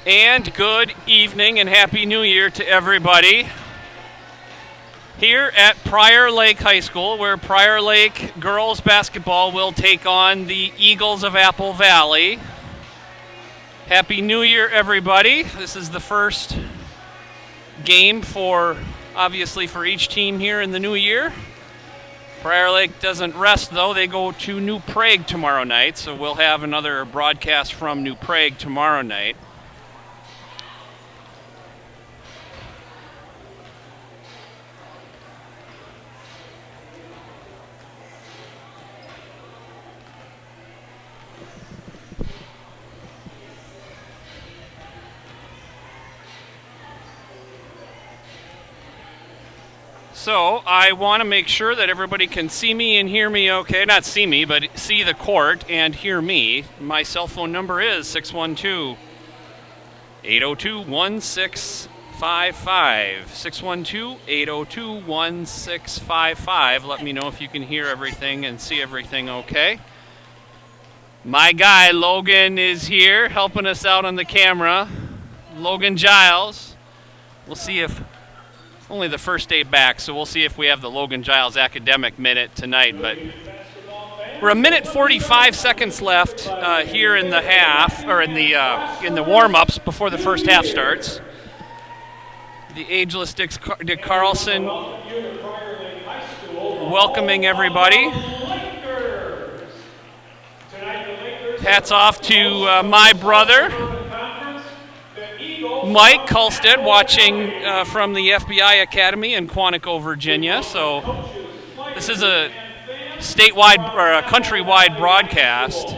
And good evening and Happy New Year to everybody. Here at Prior Lake High School, where Prior Lake girls basketball will take on the Eagles of Apple Valley. Happy New Year, everybody. This is the first game obviously for each team here in the new year. Prior Lake doesn't rest, though. They go to New Prague tomorrow night, so we'll have another broadcast from New Prague tomorrow night. So I want to make sure that everybody can see me and hear me okay. Not see me, but see the court and hear me. My cell phone number is 612-802-1655. 612-802-1655. Let me know if you can hear everything and see everything okay. My guy Logan is here helping us out on the camera. Logan Giles. We'll see if... Only the first day back, so we'll see if we have the Logan Giles academic minute tonight. But we're a minute 45 seconds left here in the half, or in the warm-ups before the first half starts. The ageless Dick Carlson welcoming everybody. Hats off to my brother, Mike Kulstead, watching from the FBI Academy in Quantico, Virginia. So this is a statewide or a countrywide broadcast,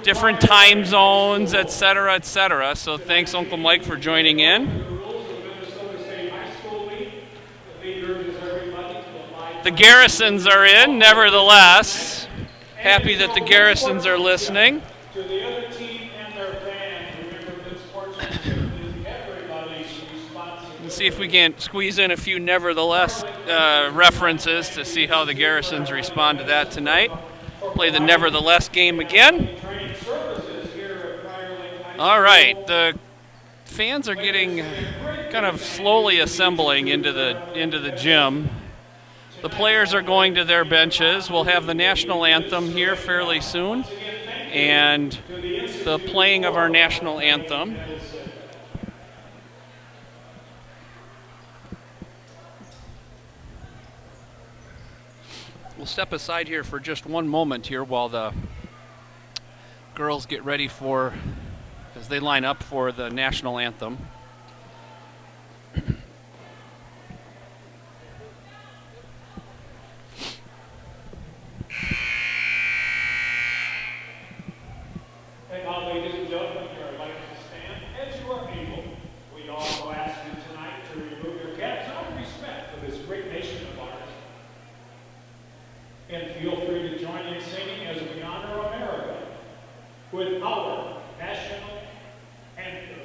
different time zones, etc., etc. So thanks, Uncle Mike, for joining in. The Garrisons are in, nevertheless. Happy that the Garrisons are listening. See if we can squeeze in a few nevertheless references to see how the Garrisons respond to that tonight. Play the nevertheless game again. All right, the fans are getting kind of slowly assembling into the gym. The players are going to their benches. We'll have the national anthem here fairly soon, and the playing of our national anthem. We'll step aside here for just one moment here while the girls get ready as they line up for the national anthem. And now, ladies and gentlemen, you are invited to stand as you are able. We also ask you tonight to remove your caps out of respect for this great nation of ours. And feel free to join in singing as we honor America with our national anthem.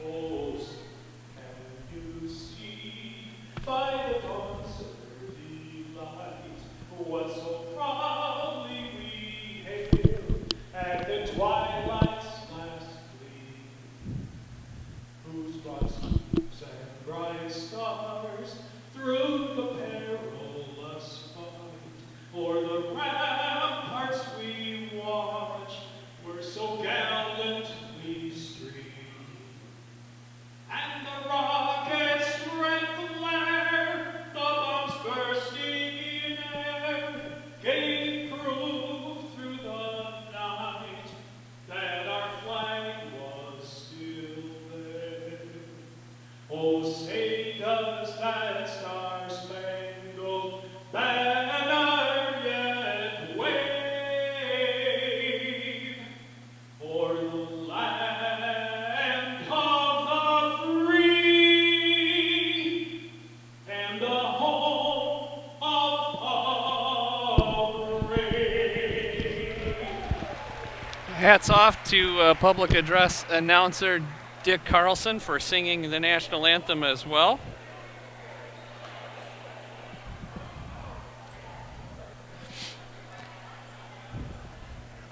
Oh, can you see by the dawn's early light what so proudly we hailed at the twilight's last gleam, whose broad sweeps and bright stars through the perilous fight for the ramparts we watched were so gallantly streamed, and the rockets rent the flare, the bombs bursting in air gave proof through the night that our flag was still there. Oh, say does that star-spangled banner yet wave o'er the land of the free and the home of the brave? Hats off to public address announcer Dick Carlson for singing the national anthem as well.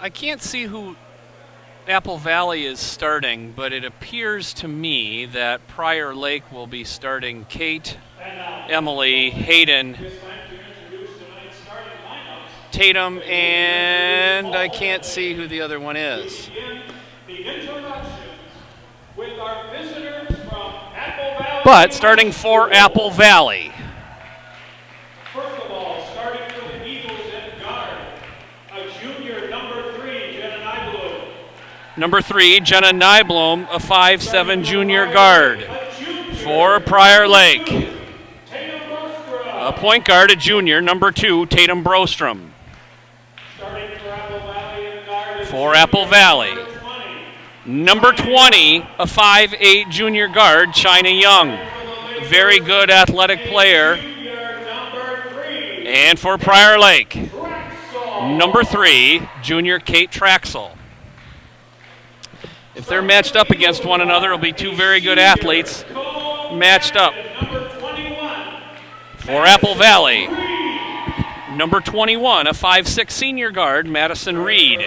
I can't see who Apple Valley is starting, but it appears to me that Prior Lake will be starting Kate, Emily, Hayden, Tatum, and I can't see who the other one is. But starting for Apple Valley. First of all, starting for the Eagles at guard, a junior, number 3, Jenna Nyblom. Number 3, Jenna Nyblom, a 5'7" junior guard for Prior Lake. A point guard, a junior, number 2, Tatum Brostrom. Starting for Apple Valley in guard, for Apple Valley. Number 20, a 5'8" junior guard, China Young. A very good athletic player. And for Prior Lake, number 3, junior Kate Traxel. If they're matched up against one another, it'll be two very good athletes matched up. For Apple Valley, number 21, a 5'6" senior guard, Madison Reed.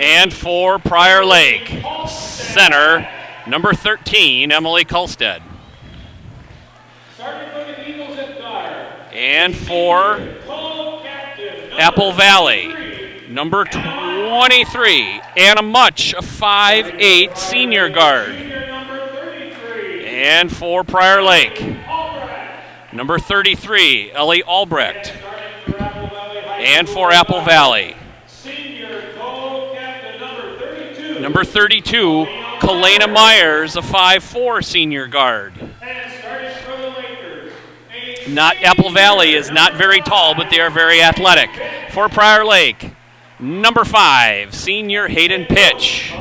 And for Prior Lake, center, number 13, Emily Kulstead. And for Apple Valley, number 23, Anna Much, a 5'8" senior guard. And for Prior Lake, number 33, Ellie Albrecht. And for Apple Valley, number 32, Kalena Myers, a 5'4" senior guard. Apple Valley is not very tall, but they are very athletic. For Prior Lake, number 5, senior Hayden Pitch.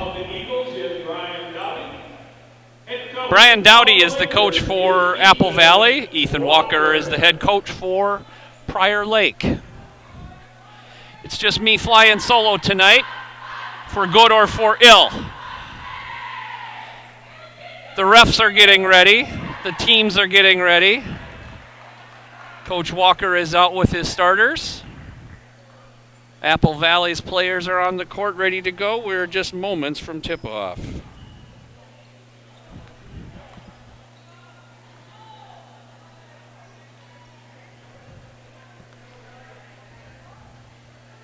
Brian Dowdy is the coach for Apple Valley. Ethan Walker is the head coach for Prior Lake. It's just me flying solo tonight, for good or for ill. The refs are getting ready. The teams are getting ready. Coach Walker is out with his starters. Apple Valley's players are on the court ready to go. We're just moments from tip-off.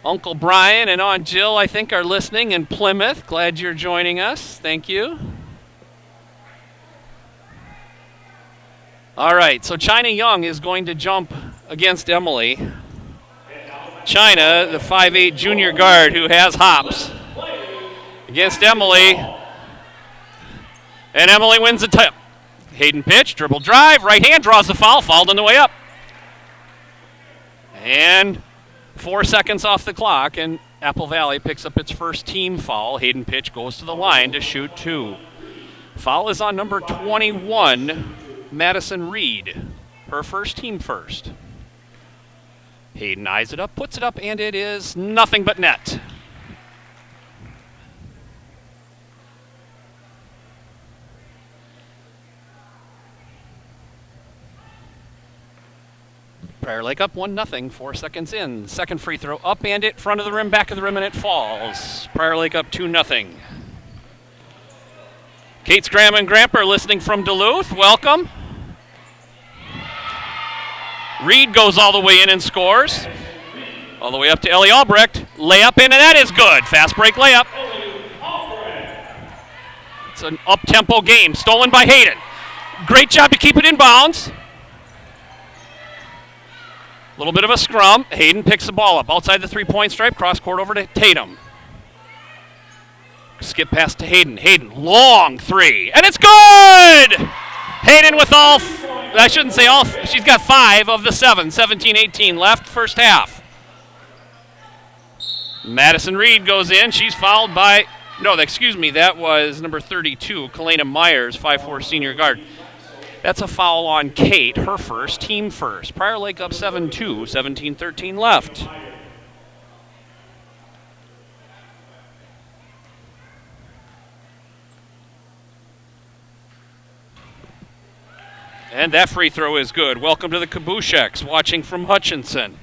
Uncle Brian and Aunt Jill, I think, are listening in Plymouth. Glad you're joining us. Thank you. All right, so China Young is going to jump against Emily. China, the 5'8" junior guard who has hops, against Emily. And Emily wins the tip. Hayden Pitch, dribble drive, right hand, draws the foul, fouled on the way up. And 4 seconds off the clock, and Apple Valley picks up its first team foul. Hayden Pitch goes to the line to shoot 2. Foul is on number 21, Madison Reed, her first team first. Hayden eyes it up, puts it up, and it is nothing but net. Prior Lake up 1-0, 4 seconds in. Second free throw up and it, front of the rim, back of the rim, and it falls. Prior Lake up 2-0. Kate's Graham and Grandpa are listening from Duluth. Welcome. Reed goes all the way in and scores. All the way up to Ellie Albrecht. Layup in, and that is good. Fast break layup. It's an up-tempo game. Stolen by Hayden. Great job to keep it in bounds. A little bit of a scrum. Hayden picks the ball up outside the three-point stripe. Cross court over to Tatum. Skip pass to Hayden. Hayden, long three. And it's good! Hayden with all, I shouldn't say all, she's got 5 of the 7. 17-18 left, first half. Madison Reed goes in. She's fouled by, no, excuse me, that was number 32, Kalena Myers, 5'4" senior guard. That's a foul on Kate, her first, team first. Prior Lake up 7-2, 17-13 left. And that free throw is good. Welcome to the Kabusheks, watching from Hutchinson.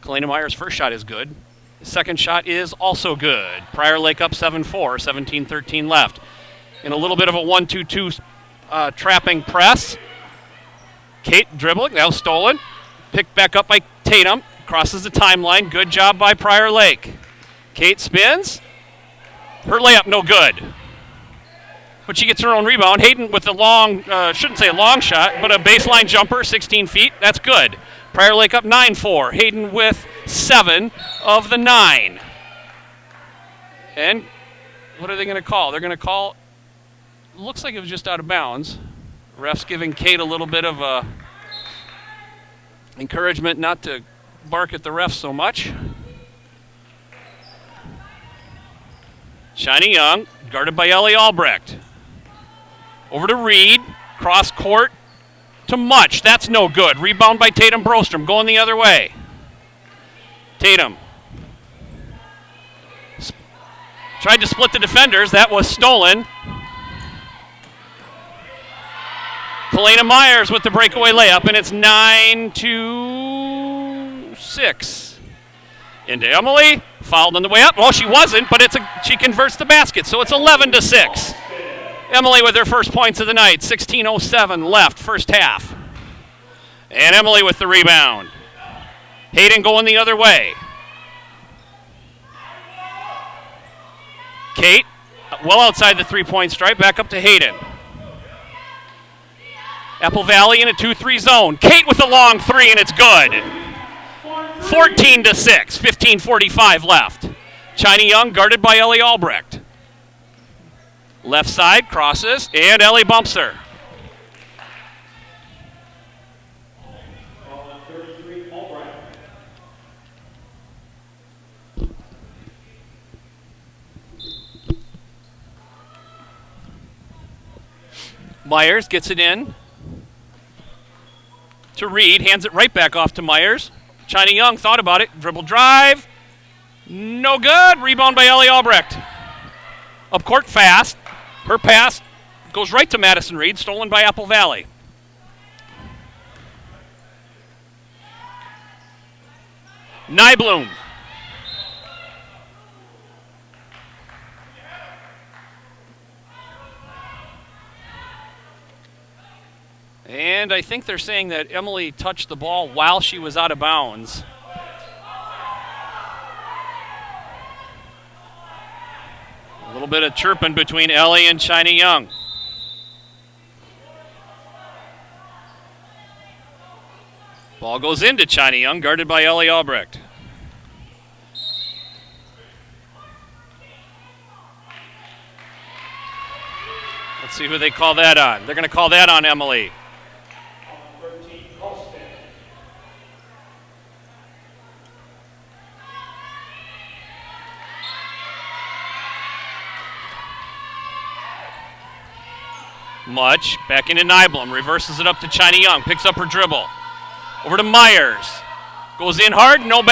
Kalena Meyer's first shot is good. Second shot is also good. Prior Lake up 7-4, 17-13 left. In a little bit of a 1-2-2 trapping press. Kate dribbling, now stolen. Picked back up by Tatum. Crosses the timeline. Good job by Prior Lake. Kate spins. Her layup no good. But she gets her own rebound. Hayden with a long, shouldn't say a long shot, but a baseline jumper, 16 feet. That's good. Prior Lake up 9-4. Hayden with 7 of the 9. And what are they going to call? They're going to call, looks like it was just out of bounds. Ref's giving Kate a little bit of encouragement not to bark at the refs so much. Shiny Young, guarded by Ellie Albrecht. Over to Reed, cross court to Much. That's no good. Rebound by Tatum Brostrom, going the other way. Tatum tried to split the defenders. That was stolen. Kalena Myers with the breakaway layup, and it's 9-6. Into Emily, fouled on the way up. Well, she wasn't, but she converts the basket, so it's 11-6. Emily with her first points of the night, 16:07 left, first half. And Emily with the rebound. Hayden going the other way. Kate, well outside the three-point stripe, back up to Hayden. Apple Valley in a 2-3 zone. Kate with a long three, and it's good. 14-6, 15:45 left. China Young guarded by Ellie Albrecht. Left side, crosses, and Ellie bumps her. Myers gets it in to Reed, hands it right back off to Myers. China Young thought about it, dribble drive, no good. Rebound by Ellie Albrecht. Up court fast. Her pass goes right to Madison Reed, stolen by Apple Valley. Nyblom. And I think they're saying that Emily touched the ball while she was out of bounds. A little bit of chirping between Ellie and China Young. Ball goes into China Young, guarded by Ellie Albrecht. Let's see who they call that on. They're going to call that on Emily. Much, back into Nyblom, reverses it up to China Young, picks up her dribble. Over to Myers. Goes in hard, no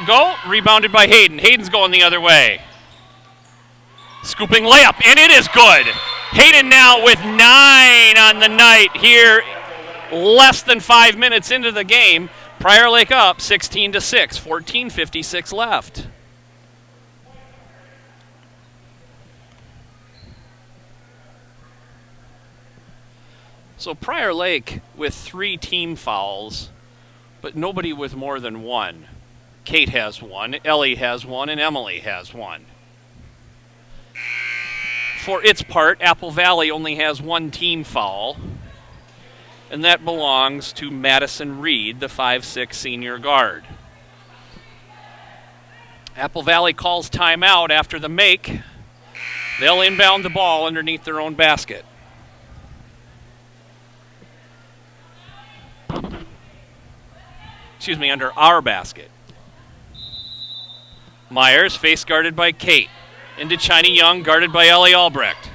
go, rebounded by Hayden. Hayden's going the other way. Scooping layup, and it is good. Hayden now with 9 on the night here, less than 5 minutes into the game. Prior Lake up 16-6, 14:56 left. So Prior Lake with 3 team fouls, but nobody with more than 1. Kate has 1, Ellie has 1, and Emily has 1. For its part, Apple Valley only has 1 team foul, and that belongs to Madison Reed, the 5'6" senior guard. Apple Valley calls timeout after the make. They'll inbound the ball underneath their own basket. Excuse me, under our basket. Myers, face guarded by Kate. Into China Young, guarded by Ellie Albrecht.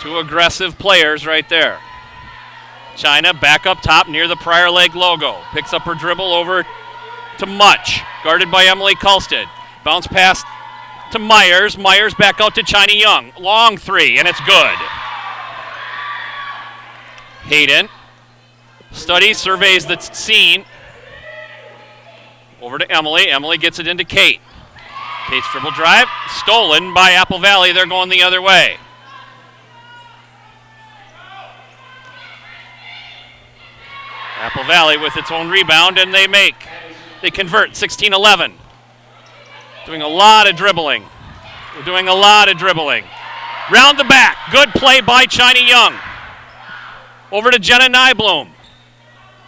2 aggressive players right there. China back up top near the Prior Lake logo. Picks up her dribble over to Much, guarded by Emily Kulstad. Bounce pass to Myers. Myers back out to China Young. Long 3, and it's good. Hayden studies, surveys the scene. Over to Emily. Emily gets it into Kate. Kate's dribble drive, stolen by Apple Valley. They're going the other way. Apple Valley with its own rebound, and they convert 16-11. Doing a lot of dribbling. We're doing a lot of dribbling. Round the back. Good play by China Young. Over to Jenna Nyblom.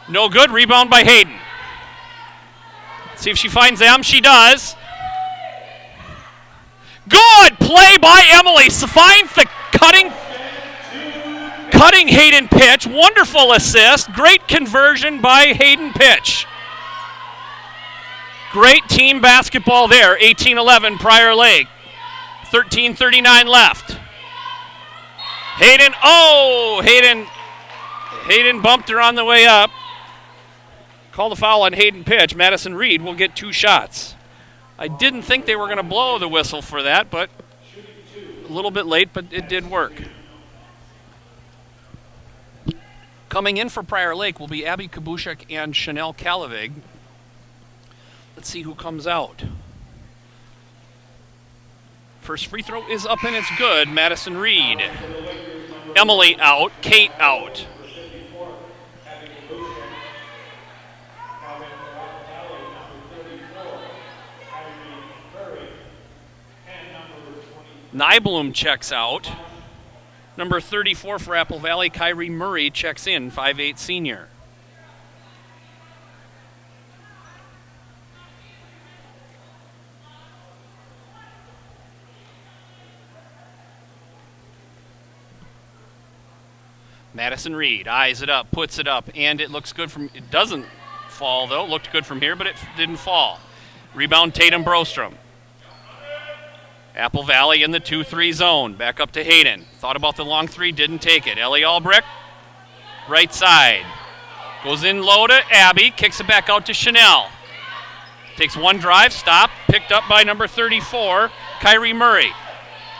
No good. Rebound by Hayden. See if she finds them. She does. Good play by Emily. Finds the cutting Hayden Pitch. Wonderful assist. Great conversion by Hayden Pitch. Great team basketball there. 18-11 Prior Lake. 13:39 left. Hayden, Hayden bumped her on the way up. Call the foul on Hayden Pitch. Madison Reed will get 2 shots. I didn't think they were going to blow the whistle for that, but a little bit late, but it did work. Coming in for Prior Lake will be Abby Kabushek and Chanel Kalavig. Let's see who comes out. First free throw is up and it's good. Madison Reed. Emily out. Kate out. Nyblom checks out. Number 34 for Apple Valley, Kyrie Murray, checks in, 5'8" senior. Madison Reed eyes it up, puts it up, and it looks good from, it doesn't fall though, looked good from here, but it didn't fall. Rebound Tatum Brostrom. Apple Valley in the 2-3 zone. Back up to Hayden. Thought about the long three, didn't take it. Ellie Albrecht, right side. Goes in low to Abby, kicks it back out to Chanel. Takes one drive, stop, picked up by number 34, Kyrie Murray.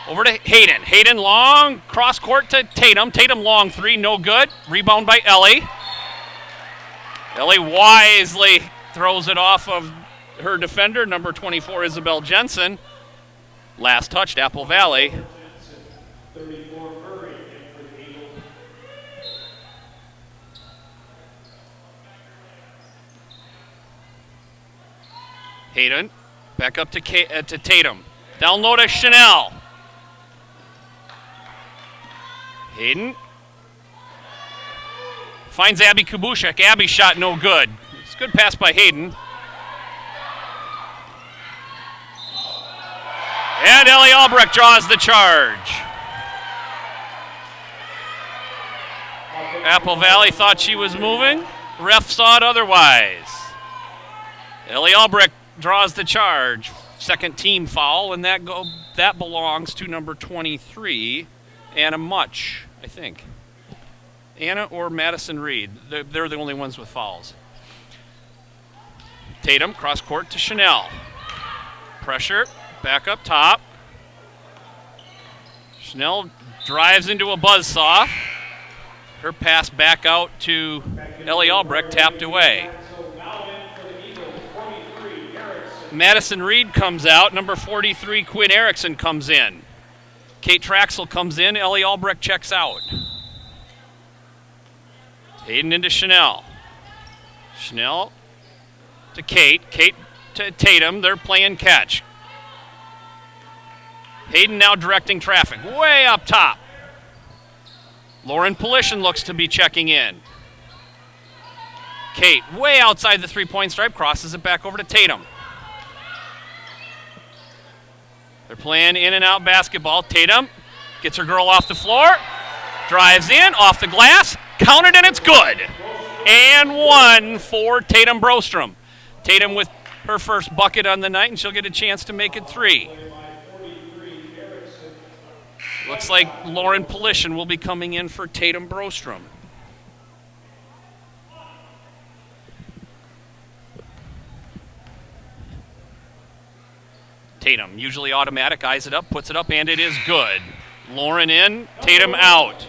Over to Hayden. Hayden long, cross court to Tatum. Tatum long three, no good. Rebound by Ellie. Ellie wisely throws it off of her defender, number 24, Isabel Jensen. Last touched, Apple Valley. Hayden, back up to Tatum. Down low to Chanel. Hayden finds Abby Kabushek. Abby's shot no good. It's a good pass by Hayden. And Ellie Albrecht draws the charge. Apple Valley thought she was moving. Ref saw it otherwise. Ellie Albrecht draws the charge. Second team foul, and that belongs to number 23, Anna Much, I think. Anna or Madison Reed. They're the only ones with fouls. Tatum, cross court to Chanel. Pressure. Back up top. Chanel drives into a buzzsaw. Her pass back out to Ellie Albrecht, tapped away. Madison Reed comes out. Number 43, Quinn Erickson, comes in. Kate Traxel comes in. Ellie Albrecht checks out. Hayden into Chanel. Chanel to Kate. Kate to Tatum. They're playing catch. Hayden now directing traffic, way up top. Lauren Polishin looks to be checking in. Kate, way outside the three-point stripe, crosses it back over to Tatum. They're playing in and out basketball. Tatum gets her girl off the floor, drives in, off the glass, counted, and it's good. And one for Tatum Brostrom. Tatum with her first bucket on the night, and she'll get a chance to make it 3. Looks like Lauren Polishin will be coming in for Tatum Brostrom. Tatum, usually automatic, eyes it up, puts it up, and it is good. Lauren in, Tatum out.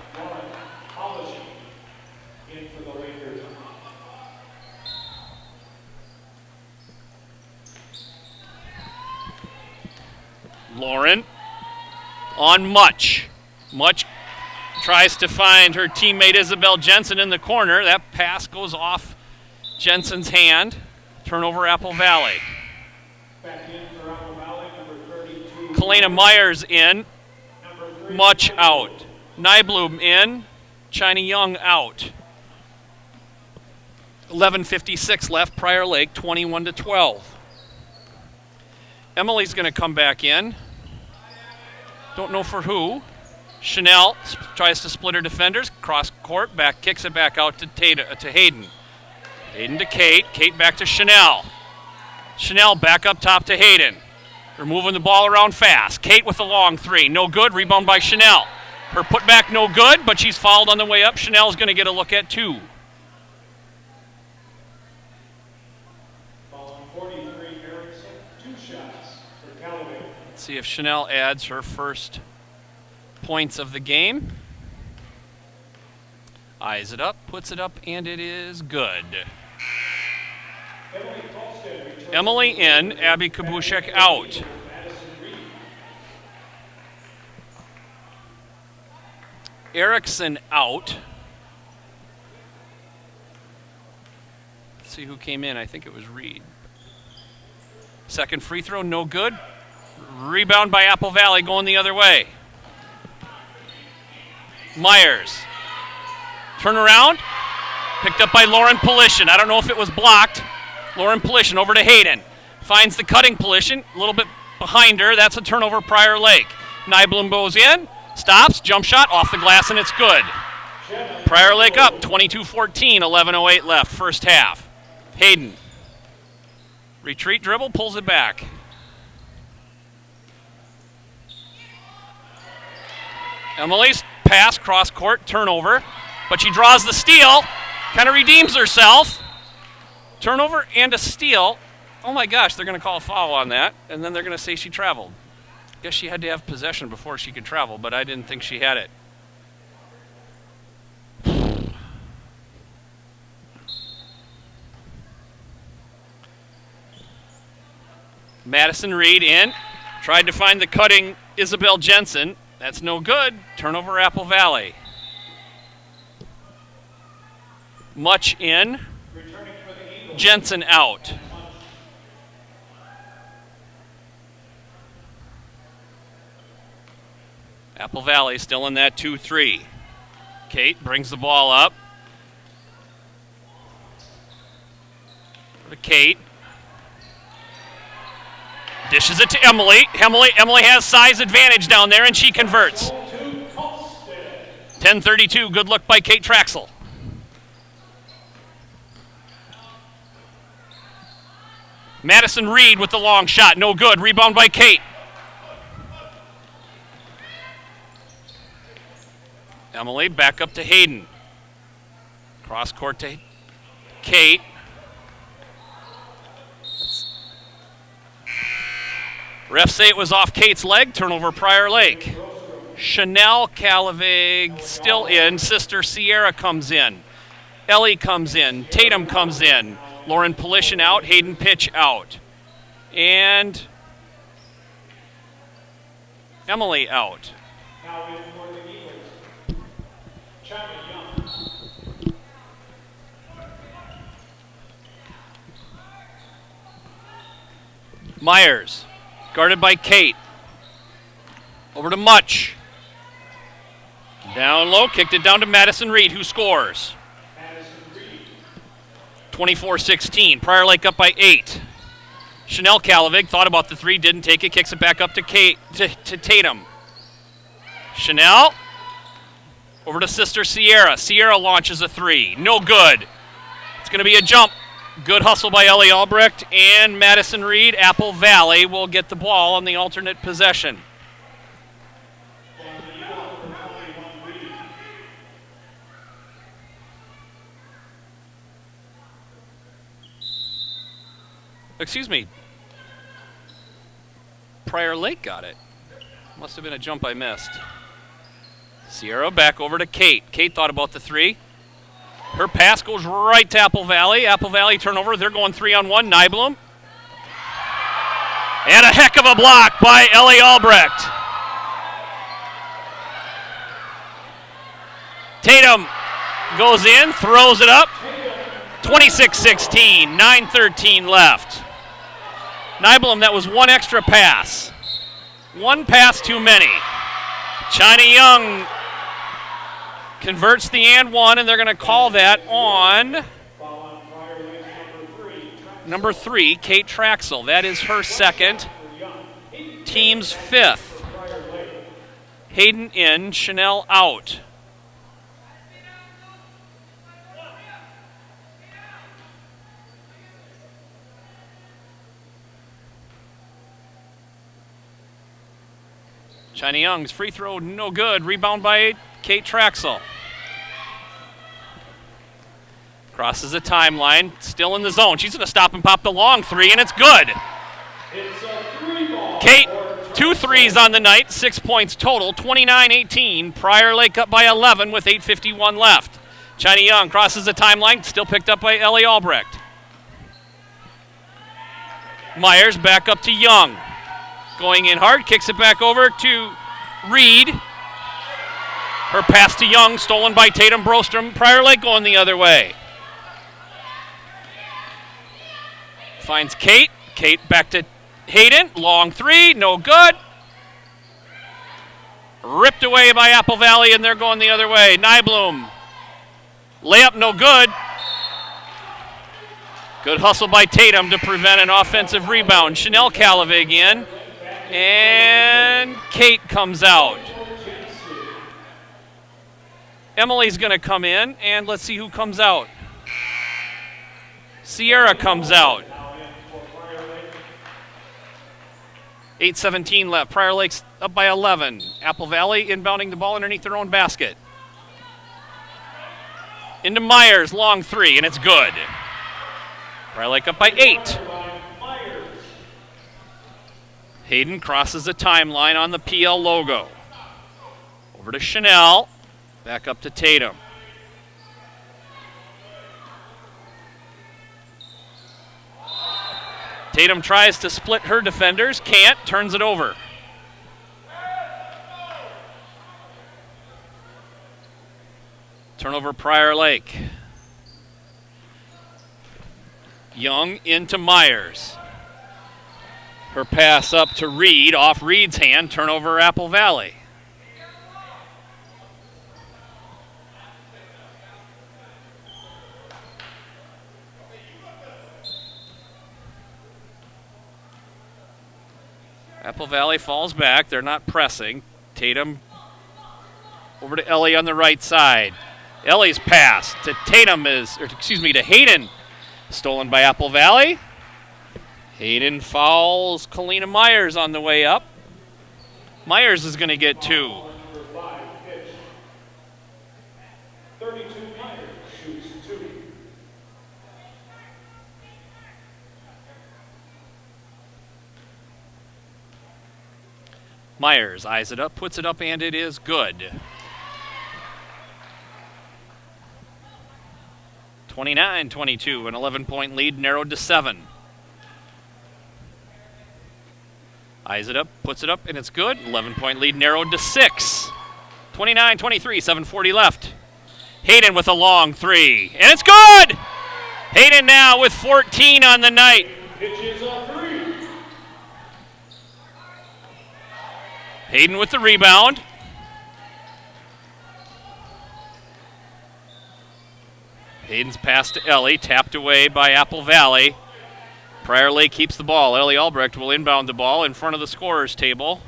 Lauren on Much. Much tries to find her teammate Isabel Jensen in the corner. That pass goes off Jensen's hand. Turnover, Apple Valley. Back in for Apple Valley, number 32. Kalena Myers in. Much out. Nybloom in. China Young out. 11:56 left. Prior Lake 21-12. Emily's going to come back in. Don't know for who. Chanel tries to split her defenders. Cross court, back kicks it back out to Hayden. Hayden to Kate. Kate back to Chanel. Chanel back up top to Hayden. They're moving the ball around fast. Kate with a long three. No good. Rebound by Chanel. Her putback no good, but she's fouled on the way up. Chanel's going to get a look at two. Following 43, Erickson, 2 shots for Callaway. Let's see if Chanel adds her first points of the game. Eyes it up, puts it up, and it is good. Emily in, Abby Kabushek out. Erickson out. Let's see who came in. I think it was Reed. Second free throw, no good. Rebound by Apple Valley going the other way. Myers. Turn around. Picked up by Lauren Polishin. I don't know if it was blocked. Lauren Polishin over to Hayden. Finds the cutting Polishin. A little bit behind her. That's a turnover, Prior Lake. Nybloom goes in. Stops. Jump shot off the glass, and it's good. Prior Lake up 22-14. 11:08 left. First half. Hayden. Retreat dribble. Pulls it back. Emily's pass, cross court, turnover. But she draws the steal. Kind of redeems herself. Turnover and a steal. Oh my gosh, they're going to call a foul on that. And then they're going to say she traveled. Guess she had to have possession before she could travel, but I didn't think she had it. Madison Reed in. Tried to find the cutting Isabel Jensen. That's no good. Turnover, Apple Valley. Much in. Jensen out. Apple Valley still in that 2-3. Kate brings the ball up. For Kate. Dishes it to Emily. Emily has size advantage down there, and she converts. 10:32. Good look by Kate Traxel. Madison Reed with the long shot. No good. Rebound by Kate. Emily back up to Hayden. Cross court to Kate. Refs say it was off Kate's leg. Turnover, Prior Lake. Chanel Calavig still in. Sister Sierra comes in. Ellie comes in. Tatum comes in. Lauren Polishin out. Hayden Pitch out. And Emily out. Now in for the Eagles, China Young. Myers. Guarded by Kate. Over to Much. Down low, kicked it down to Madison Reed, who scores. 24-16. Prior Lake up by 8. Chanel Calavig thought about the three, didn't take it, kicks it back up to Tatum. Chanel. Over to Sister Sierra. Sierra launches a three. No good. It's going to be a jump. Good hustle by Ellie Albrecht, and Madison Reed. Apple Valley will get the ball on the alternate possession. Excuse me. Prior Lake got it. Must have been a jump I missed. Sierra back over to Kate. Kate thought about the three. Her pass goes right to Apple Valley. Apple Valley turnover. They're going 3-on-1. Nybloom. And a heck of a block by Ellie Albrecht. Tatum goes in, throws it up. 26-16, 9:13 left. Nyblom, that was one extra pass. One pass too many. China Young converts the and one, and they're going to call that on number 3, Kate Traxel. That is her second, team's 5th. Hayden in, Chanel out. China Young's free throw, no good. Rebound by Kate Traxel. Crosses the timeline, still in the zone. She's going to stop and pop the long 3, and it's good. It's a 3-ball. Kate, 2 threes on the night, 6 points total, 29-18. Prior Lake up by 11 with 8:51 left. China Young crosses the timeline, still picked up by Ellie Albrecht. Myers back up to Young. Going in hard, kicks it back over to Reed. Her pass to Young, stolen by Tatum Brostrom. Prior Lake going the other way. Finds Kate. Kate back to Hayden. Long 3, no good. Ripped away by Apple Valley, and they're going the other way. Nyblom. Layup, no good. Good hustle by Tatum to prevent an offensive rebound. Chanel Calavig in. And Kate comes out. Emily's going to come in, and let's see who comes out. Sierra comes out. 8:17 left. Prior Lake's up by 11. Apple Valley inbounding the ball underneath their own basket. Into Myers, long 3, and it's good. Prior Lake up by 8. Hayden crosses the timeline on the PL logo. Over to Chanel. Back up to Tatum. Tatum tries to split her defenders. Can't. Turns it over. Turnover Prior Lake. Young into Myers. Her pass up to Reed, off Reed's hand, turnover Apple Valley. Apple Valley falls back, they're not pressing. Tatum over to Ellie on the right side. Ellie's pass to to Hayden, stolen by Apple Valley. Hayden fouls Kalina Myers on the way up. Myers is going to get 2. Number 5, pitch. 32 Myers shoots 2. Myers eyes it up, puts it up, and it is good. 29-22, an 11-point lead narrowed to 7. Eyes it up, puts it up, and it's good. 11-point lead narrowed to 6. 29-23, 7:40 left. Hayden with a long 3, and it's good! Hayden now with 14 on the night. Pitches a 3. Hayden with the rebound. Hayden's pass to Ellie, tapped away by Apple Valley. Prior Lake keeps the ball. Ellie Albrecht will inbound the ball in front of the scorer's table.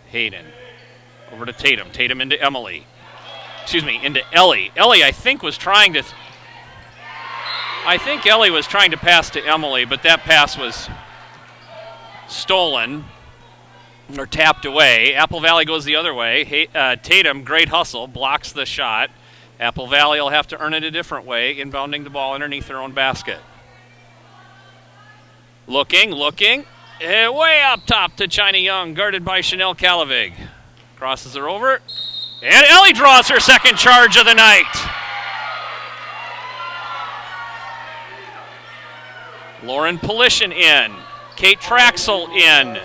Hayden over to Tatum. Tatum into Emily. Into Ellie. Ellie, I think, was trying to... Ellie was trying to pass to Emily, but that pass was stolen. Or tapped away. Apple Valley goes the other way. Tatum, great hustle, blocks the shot. Apple Valley will have to earn it a different way, inbounding the ball underneath their own basket. Looking. Way up top to China Young, guarded by Chanel Calavig. Crosses her over. And Ellie draws her second charge of the night. Lauren Polishin in. Kate Traxel in.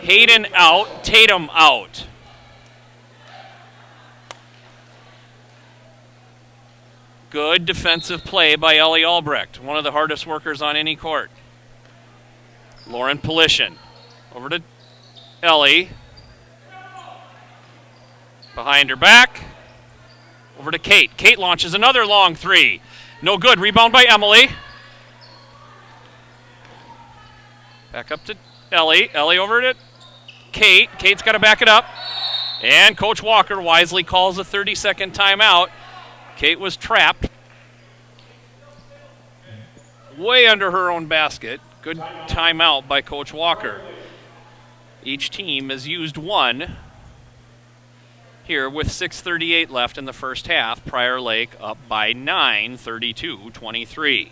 Hayden out, Tatum out. Good defensive play by Ellie Albrecht, one of the hardest workers on any court. Lauren Polishin over to Ellie. Behind her back. Over to Kate. Kate launches another long three. No good. Rebound by Emily. Back up to Ellie. Ellie over to Kate. Kate's got to back it up. And Coach Walker wisely calls a 30-second timeout. Kate was trapped way under her own basket. Good timeout by Coach Walker. Each team has used one here with 6:38 left in the first half. Prior Lake up by 9, 32-23.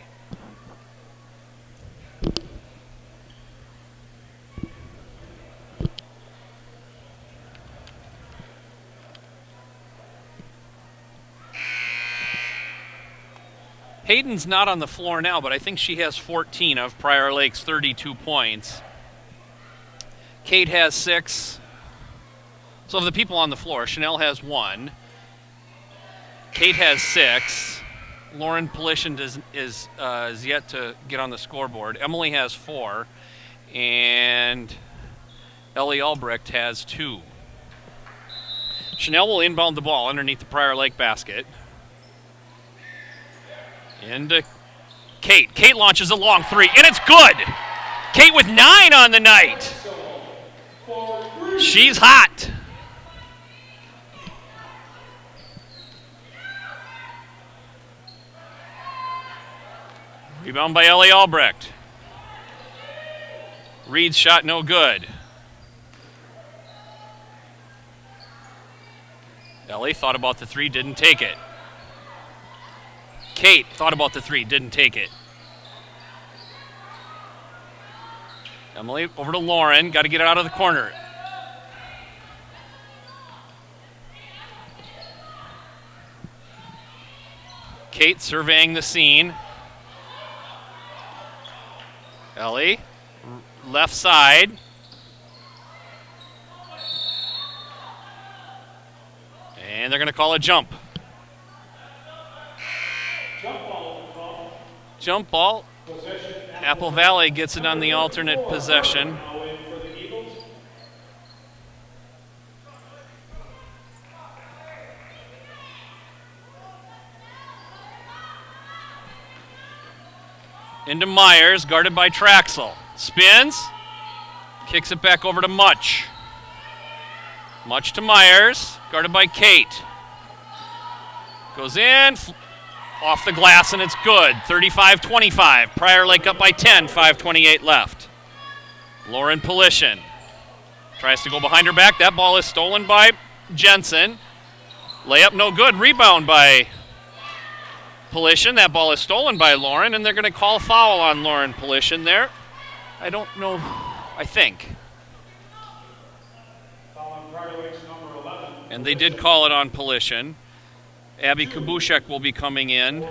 Hayden's not on the floor now, but I think she has 14 of Prior Lake's 32 points. Kate has 6. So of the people on the floor, Chanel has 1. Kate has 6. Lauren Polishin is yet to get on the scoreboard. Emily has 4. And Ellie Albrecht has 2. Chanel will inbound the ball underneath the Prior Lake basket. Into Kate. Kate launches a long three, and it's good. Kate with 9 on the night. She's hot. Rebound by Ellie Albrecht. Reed's shot no good. Ellie thought about the three, didn't take it. Kate thought about the three, didn't take it. Emily over to Lauren, got to get it out of the corner. Kate surveying the scene. Ellie, left side. And they're going to call a jump. Jump ball. Apple Valley gets it on the alternate possession. Into Myers, guarded by Traxel. Spins. Kicks it back over to Much. Much to Myers, guarded by Kate. Goes in. Off the glass, and it's good. 35-25. Prior Lake up by 10, 5:28 left. Lauren Polishin tries to go behind her back. That ball is stolen by Jensen. Layup no good. Rebound by Polishin. That ball is stolen by Lauren, and they're going to call a foul on Lauren Polishin there. I don't know. I think. And they did call it on Polishin. Abby Kabushek will be coming in.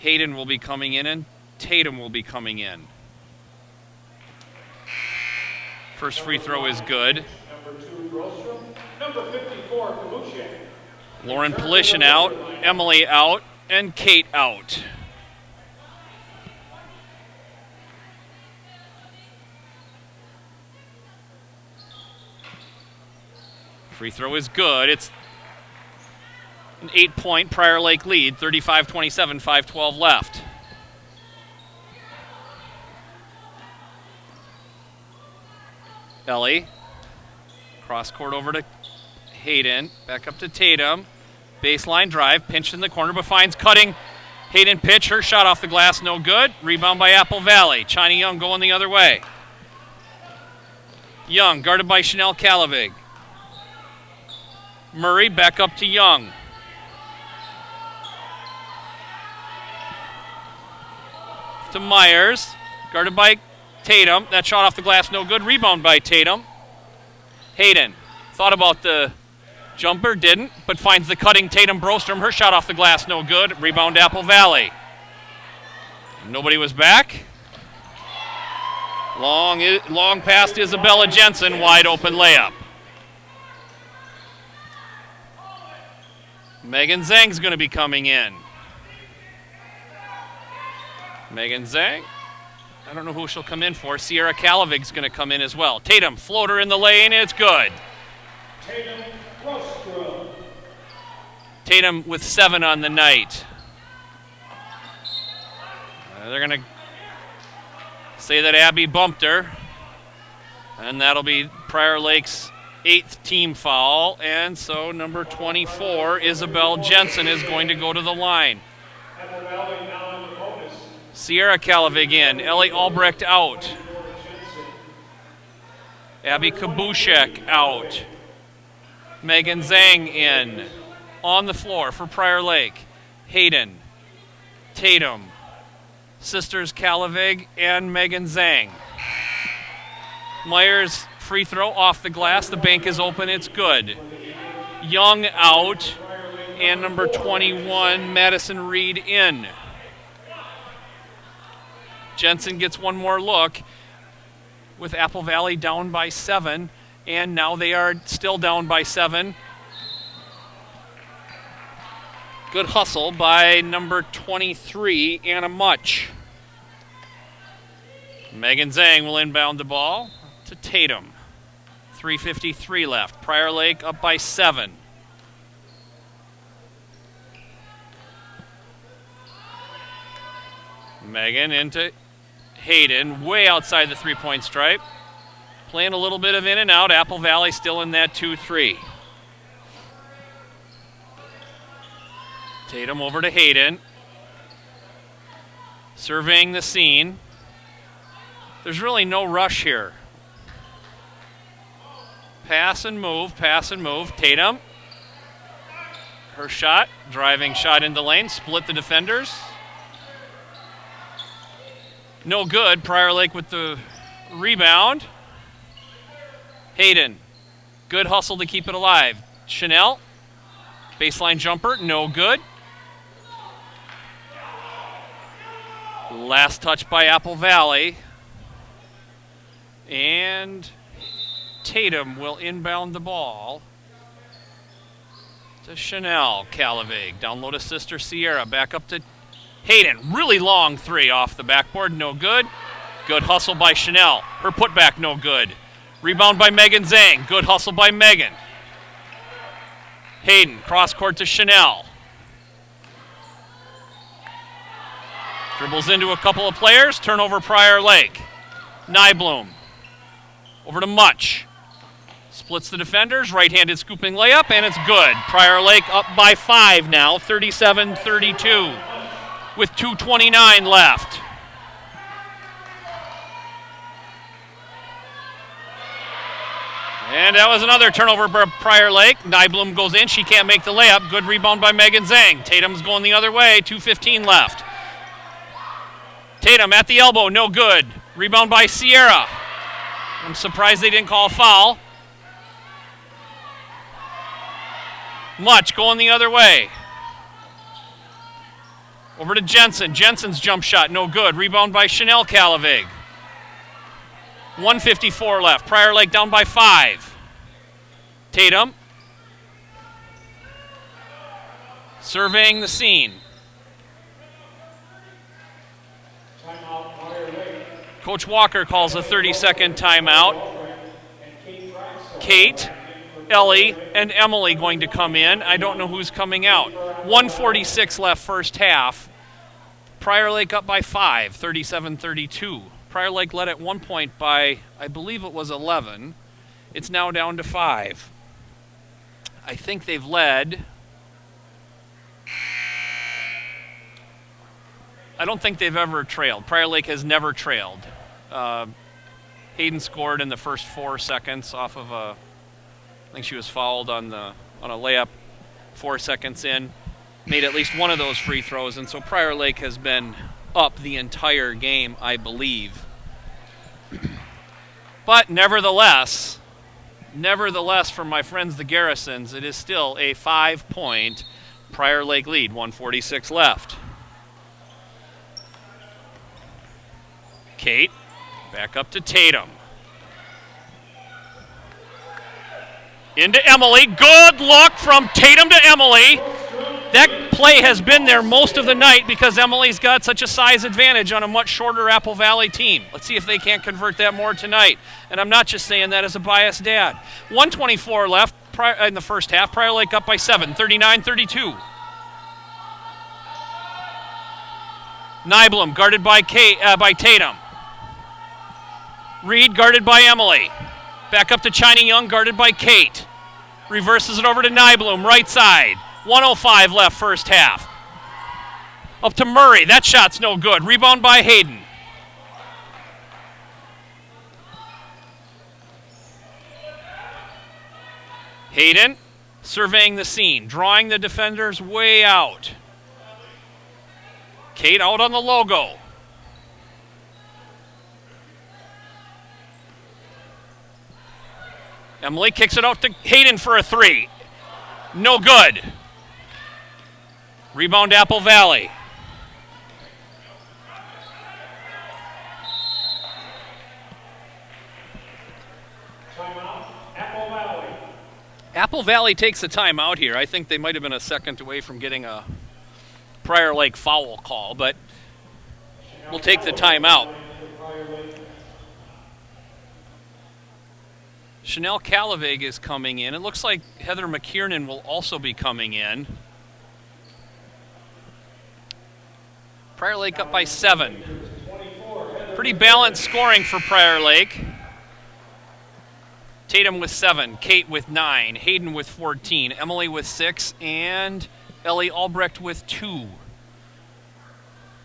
Hayden will be coming in, and Tatum will be coming in. First free throw is good. Lauren Polishin out, Emily out, and Kate out. Free throw is good. It's an 8-point Prior Lake lead, 35-27, 5:12 left. Ellie, cross court over to Hayden, back up to Tatum. Baseline drive, pinched in the corner, but finds cutting. Hayden pitch, her shot off the glass, no good. Rebound by Apple Valley. China Young going the other way. Young, guarded by Chanel Calavig. Murray, back up to Young. To Myers, guarded by Tatum. That shot off the glass, no good. Rebound by Tatum. Hayden thought about the jumper, didn't, but finds the cutting Tatum Brostrom. Her shot off the glass, no good. Rebound Apple Valley. Nobody was back. Long past Isabella Jensen, wide open layup. Megan Zhang's going to be coming in. Megan Zhang. I don't know who she'll come in for. Sierra Calavig's going to come in as well. Tatum, floater in the lane, it's good. Tatum with 7 on the night. They're going to say that Abby bumped her. And that'll be Prior Lake's 8th team foul. And so number 24, Isabel Jensen, is going to go to the line. Sierra Calavig in. Ellie Albrecht out. Abby Kabushek out. Megan Zhang in. On the floor for Prior Lake. Hayden. Tatum. Sisters Calavig and Megan Zhang. Myers free throw off the glass. The bank is open. It's good. Young out. And number 21, Madison Reed in. Jensen gets one more look with Apple Valley down by 7. And now they are still down by 7. Good hustle by number 23, Anna Much. Megan Zhang will inbound the ball to Tatum. 3:53 left. Prior Lake up by 7. Megan into Hayden, way outside the three-point stripe. Playing a little bit of in and out. Apple Valley still in that 2-3. Tatum over to Hayden. Surveying the scene. There's really no rush here. Pass and move, pass and move. Tatum. Her shot, driving shot in the lane, split the defenders. No good. Prior Lake with the rebound. Hayden. Good hustle to keep it alive. Chanel. Baseline jumper, no good. Last touch by Apple Valley. And Tatum will inbound the ball to Chanel Calavig. Down low to Sister Sierra. Back up to Hayden. Really long 3 off the backboard, no good. Good hustle by Chanel. Her putback, no good. Rebound by Megan Zhang. Good hustle by Megan. Hayden, cross court to Chanel. Dribbles into a couple of players. Turnover Prior Lake. Nyblom. Over to Much. Splits the defenders. Right-handed scooping layup, and it's good. Prior Lake up by 5 now. 37-32 with 2:29 left. And that was another turnover by Prior Lake. Nyblom goes in. She can't make the layup. Good rebound by Megan Zhang. Tatum's going the other way. 2:15 left. Tatum at the elbow. No good. Rebound by Sierra. I'm surprised they didn't call a foul. Much going the other way. Over to Jensen. Jensen's jump shot. No good. Rebound by Chanel Calavig. 1:54 left. Prior Lake down by 5. Tatum. Surveying the scene. Coach Walker calls a 30-second timeout. Kate, Ellie, and Emily going to come in. I don't know who's coming out. 1:46 left first half. Prior Lake up by 5, 37-32. Prior Lake led at one point by, I believe it was 11. It's now down to 5. I think they've led. I don't think they've ever trailed. Prior Lake has never trailed. Hayden scored in the first 4 seconds off of a, I think she was fouled on a layup 4 seconds in. Made at least one of those free throws, and so Prior Lake has been up the entire game, I believe. But nevertheless, for my friends the Garrisons, it is still a 5-point Prior Lake lead, 1:46 left. Kate, back up to Tatum. Into Emily. Good look from Tatum to Emily. That play has been there most of the night because Emily's got such a size advantage on a much shorter Apple Valley team. Let's see if they can't convert that more tonight. And I'm not just saying that as a biased dad. 1:24 left in the first half. Prior Lake up by 7, 39-32. Nyblom guarded by Tatum. Reed guarded by Emily. Back up to China Young, guarded by Kate. Reverses it over to Nyblom, right side. 1:05 left first half. Up to Murray. That shot's no good. Rebound by Hayden. Hayden surveying the scene, drawing the defenders way out. Kate out on the logo. Emily kicks it out to Hayden for a 3. No good. Rebound Apple Valley. Timeout, Apple Valley. Apple Valley takes a timeout here. I think they might have been a second away from getting a Prior Lake foul call, but we'll take the timeout. Chanel Calavig is coming in. It looks like Heather McKiernan will also be coming in. Prior Lake up by 7. Pretty balanced scoring for Prior Lake. Tatum with 7, Kate with 9, Hayden with 14, Emily with 6, and Ellie Albrecht with 2.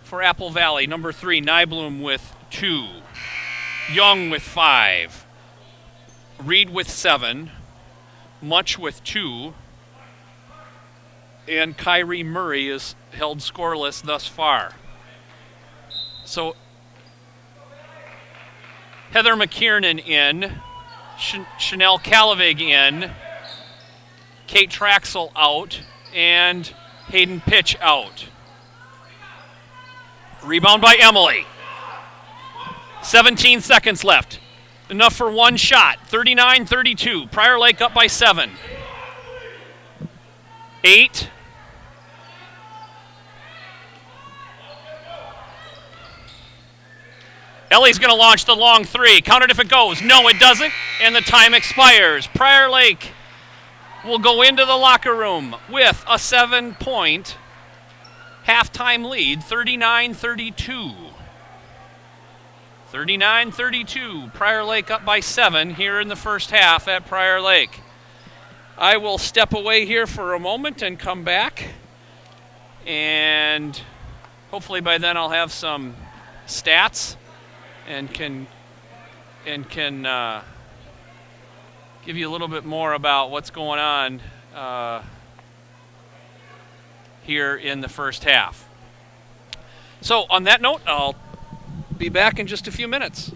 For Apple Valley, number 3, Nyblom with 2, Young with 5. Reed with 7, Much with 2, and Kyrie Murray is held scoreless thus far. So Heather McKiernan in, Chanel Calavig in, Kate Traxel out, and Hayden Pitch out. Rebound by Emily. 17 seconds left. Enough for one shot. 39-32. Prior Lake up by 7. 8. Ellie's going to launch the long 3. Count it if it goes. No, it doesn't. And the time expires. Prior Lake will go into the locker room with a 7-point halftime lead, 39-32. 39-32. Prior Lake up by 7 here in the first half at Prior Lake. I will step away here for a moment and come back. And hopefully by then I'll have some stats and can give you a little bit more about what's going on here in the first half. So on that note, I'll be back in just a few minutes.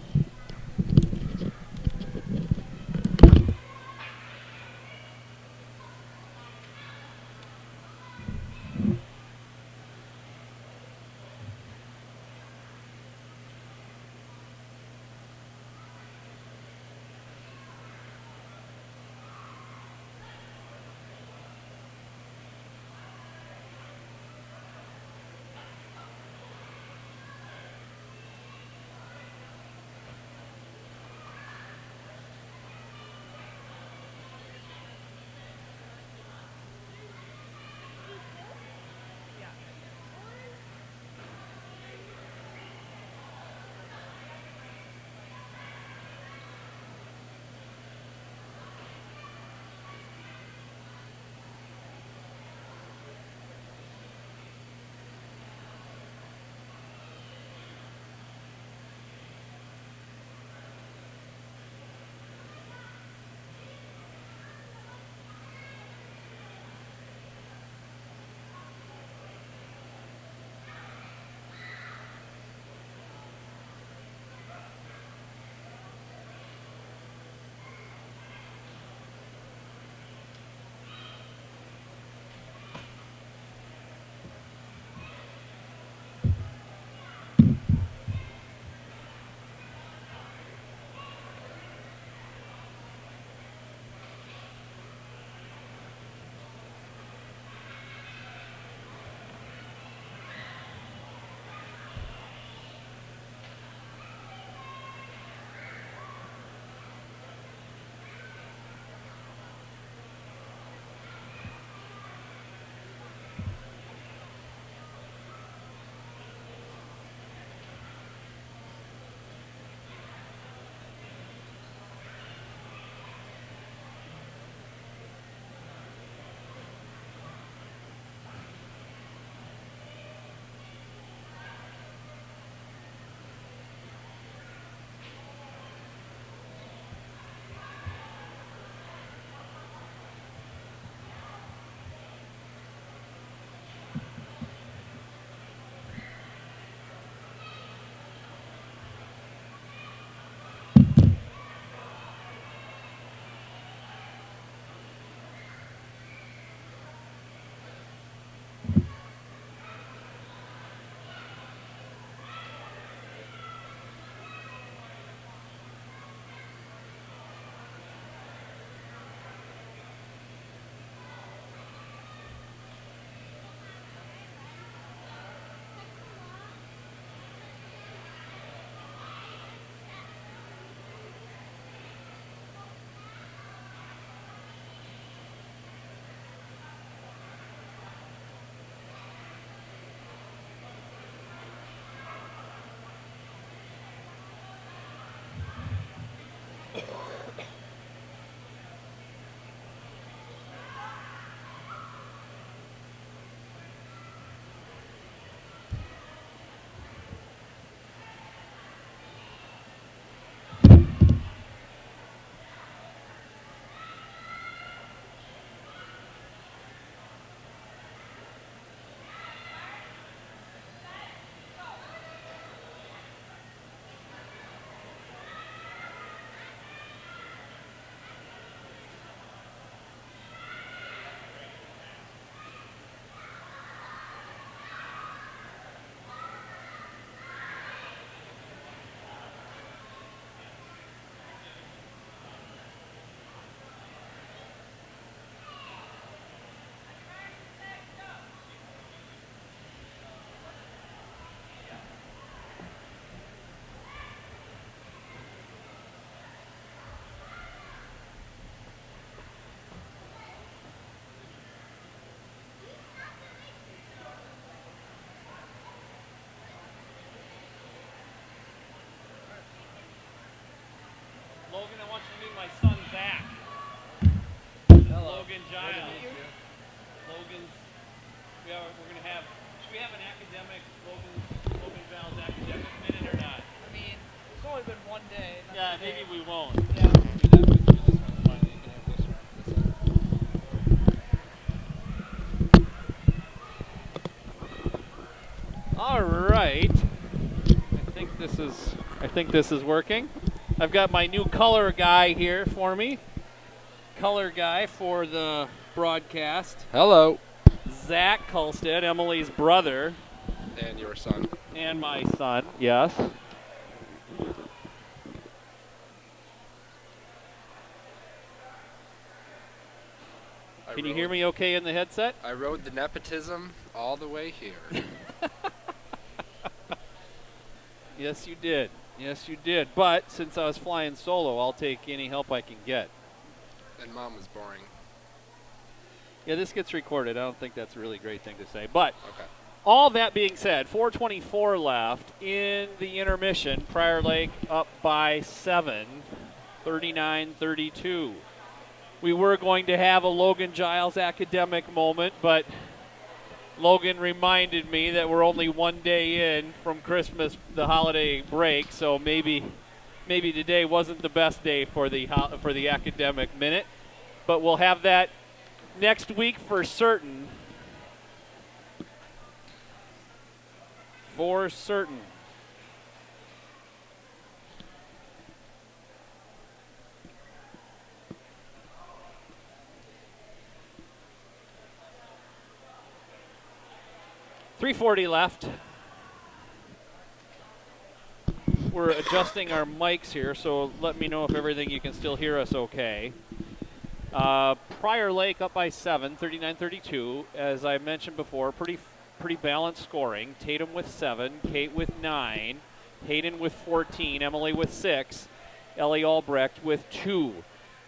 Logan, I want you to meet my son, Zach. Hello. Logan Giles. Logan's, we're going to have, should we have an academic, Logan Giles academic minute or not? I mean, it's only been one day. Yeah, maybe we won't. Yeah. All right. I think this is working. I've got my new color guy here for me. Color guy for the broadcast. Hello. Zach Kulstead, Emily's brother. And your son. And my son, yes. Can you hear me okay in the headset? I rode the nepotism all the way here. Yes, you did. Yes, you did. But since I was flying solo, I'll take any help I can get. And Mom was boring. Yeah, this gets recorded. I don't think that's a really great thing to say. But Okay. all that being said, 4:24 left in the intermission. Prior Lake up by 7, 39-32. We were going to have a Logan Giles academic moment, but Logan reminded me that we're only one day in from Christmas, the holiday break, so maybe today wasn't the best day for the academic minute, but we'll have that next week for certain. For certain. .340 left. We're adjusting our mics here, so let me know if everything, you can still hear us okay. Prior Lake up by 7, 39-32. As I mentioned before, pretty balanced scoring. Tatum with 7, Kate with 9, Hayden with 14, Emily with 6, Ellie Albrecht with 2.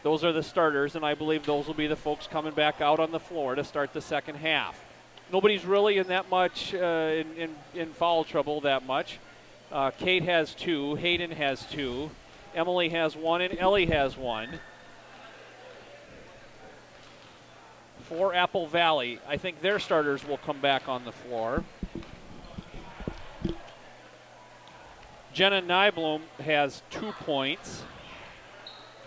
Those are the starters, and I believe those will be the folks coming back out on the floor to start the second half. Nobody's really in that much in foul trouble that much. Kate has 2, Hayden has 2, Emily has 1, and Ellie has 1. For Apple Valley, I think their starters will come back on the floor. Jenna Nyblom has 2 points,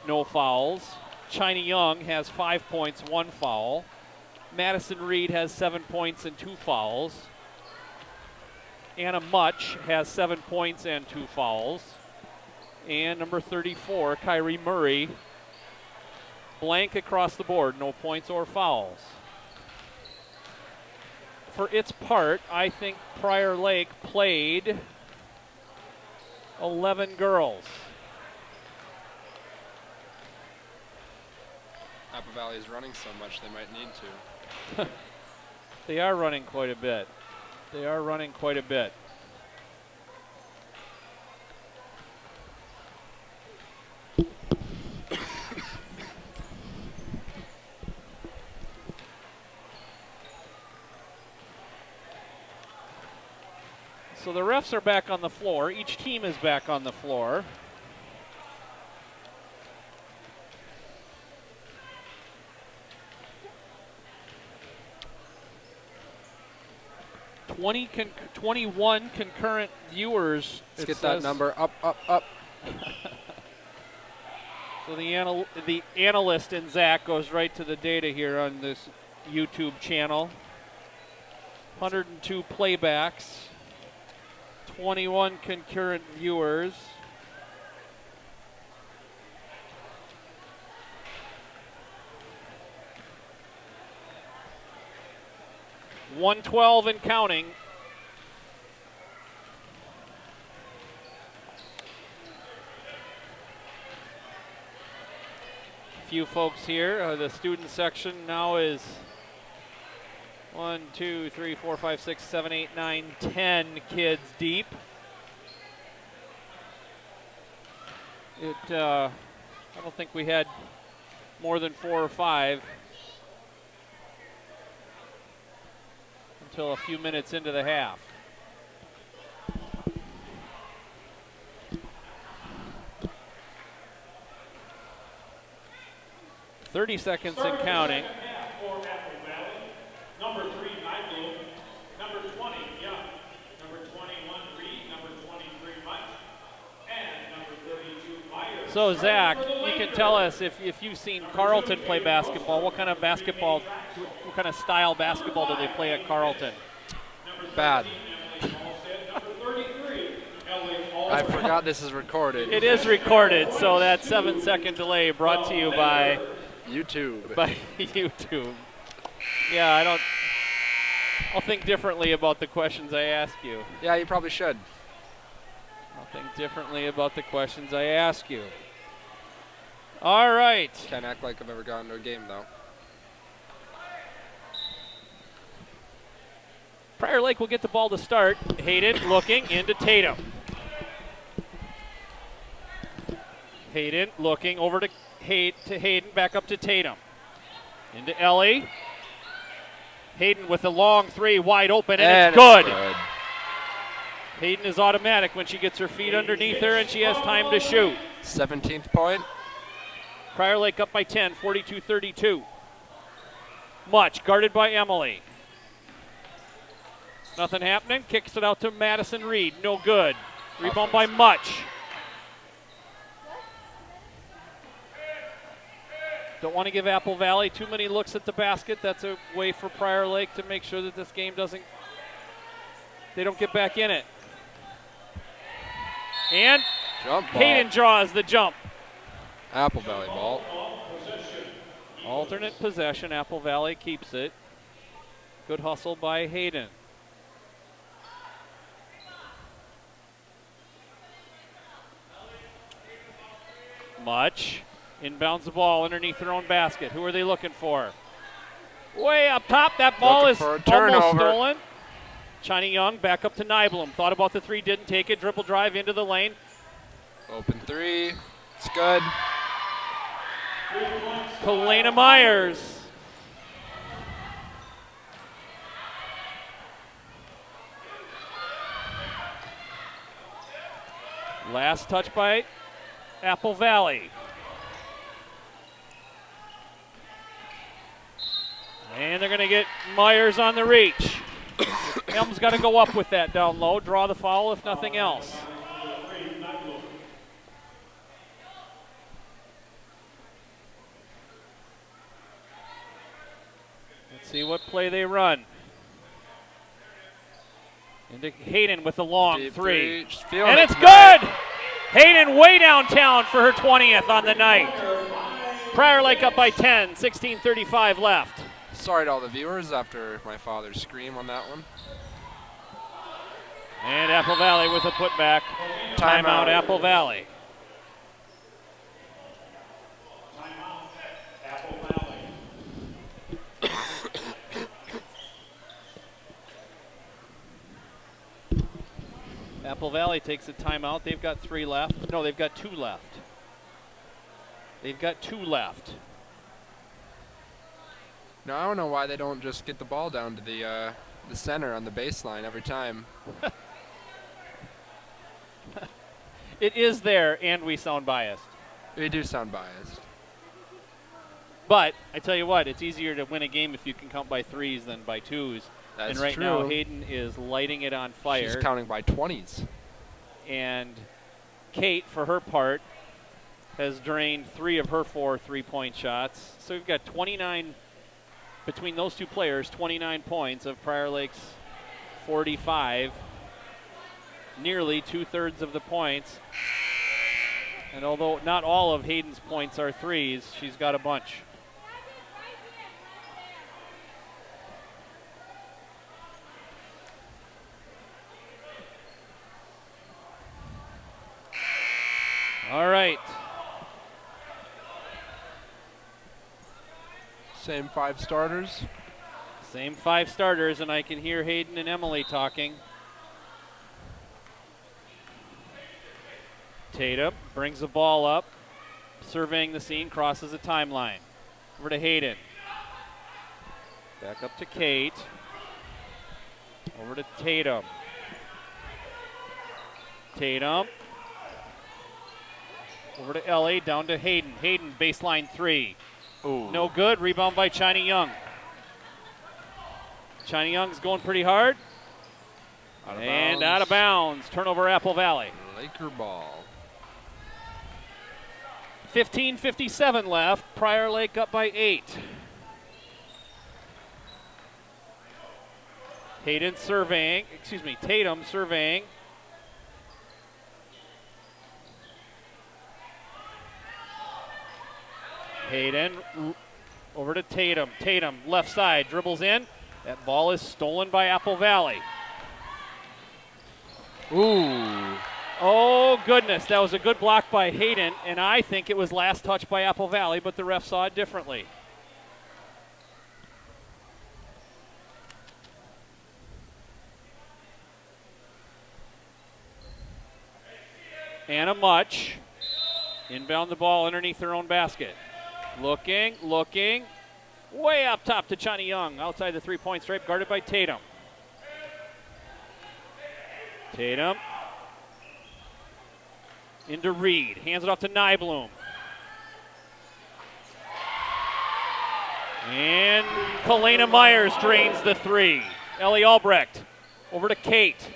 no fouls. China Young has 5 points, 1 foul. Madison Reed has 7 points and 2 fouls. Anna Much has 7 points and 2 fouls. And number 34, Kyrie Murray, blank across the board, no points or fouls. For its part, I think Prior Lake played 11 girls. Apple Valley is running so much they might need to. They are running quite a bit. They are running quite a bit. So the refs are back on the floor. Each team is back on the floor. 21 concurrent viewers. Let's get that number up, up, up. So the analyst in Zach goes right to the data here on this YouTube channel. 102 playbacks, 21 concurrent viewers. $112 and counting. Few folks here. The student section now is 1, 2, 3, 4, 5, 6, 7, 8, 9, 10 kids deep. I don't think we had more than 4 or 5 until a few minutes into the half. .30 seconds and counting. Number 3, Nigel. Number 20, Young. Number 21, Reed. Number 23, Much. And number 32, Myers. So, Zach, you can tell us if you've seen Carleton play basketball, what kind of style basketball do they play at Carleton? Bad. I forgot this is recorded. It is recorded, so that 7-second delay brought to you by YouTube. By YouTube. Yeah, I'll think differently about the questions I ask you. Yeah, you probably should. I'll think differently about the questions I ask you. All right. Can't act like I've ever gone to a game, though. Prior Lake will get the ball to start. Hayden looking into Tatum. Hayden looking over to Hayden, back up to Tatum. Into Ellie. Hayden with a long 3, wide open, and it's good. Hayden is automatic when she gets her feet underneath her and she has time to shoot. 17th point. Prior Lake up by 10, 42-32. Much, guarded by Emily. Nothing happening, kicks it out to Madison Reed, no good. Rebound by Much. Don't want to give Apple Valley too many looks at the basket. That's a way for Prior Lake to make sure that this game they don't get back in it. And Jump ball. Hayden draws the jump. Apple Valley ball. Alternate possession, Apple Valley keeps it. Good hustle by Hayden. Much. Inbounds the ball underneath their own basket. Who are they looking for? Way up top. That ball is almost stolen. China Young back up to Nyblom. Thought about the 3, didn't take it. Dribble drive into the lane. Open 3. It's good. Kalena Myers. Last touch by Apple Valley. And they're going to get Myers on the reach. Elm's got to go up with that down low, draw the foul if nothing else. Let's see what play they run. Into Hayden with the long Deep 3. And it's good! Hayden way downtown for her 20th on the night. Prior Lake up by 10, 16:35 left. Sorry to all the viewers after my father's scream on that one. And Apple Valley with a putback. Timeout, Apple Valley. Apple Valley. Apple Valley takes a timeout. They've got 3 left. No, they've got 2 left. They've got 2 left. No, I don't know why they don't just get the ball down to the center on the baseline every time. It is there, and we sound biased. We do sound biased. But I tell you what, it's easier to win a game if you can count by 3s than by 2s. That's and right true. now Hayden is lighting it on fire. She's counting by 20s. And Kate, for her part, has drained 3 of her 4 3-point shots. So we've got 29 between those two players, 29 points of Prior Lake's 45. Nearly 2/3 of the points. And although not all of Hayden's points are threes, she's got a bunch. All right. Same 5 starters. Same 5 starters, and I can hear Hayden and Emily talking. Tatum brings the ball up, surveying the scene, crosses the timeline. Over to Hayden. Back up to Kate. Over to Tatum. Tatum. Over to Ellie, down to Hayden. Hayden, baseline 3. Ooh. No good. Rebound by China Young. China Young's going pretty hard. Out of bounds. Turnover, Apple Valley. Laker ball. 15:57 left. Prior Lake up by 8. Tatum surveying. Hayden over to Tatum. Tatum left side dribbles in. That ball is stolen by Apple Valley. Ooh. Oh, goodness. That was a good block by Hayden, and I think it was last touch by Apple Valley, but the ref saw it differently. Anna Much. Inbound the ball underneath their own basket. Looking. Way up top to China Young. Outside the 3-point stripe, guarded by Tatum. Tatum. Into Reed. Hands it off to Nyblom. And Kalena Myers drains the 3. Ellie Albrecht over to Kate.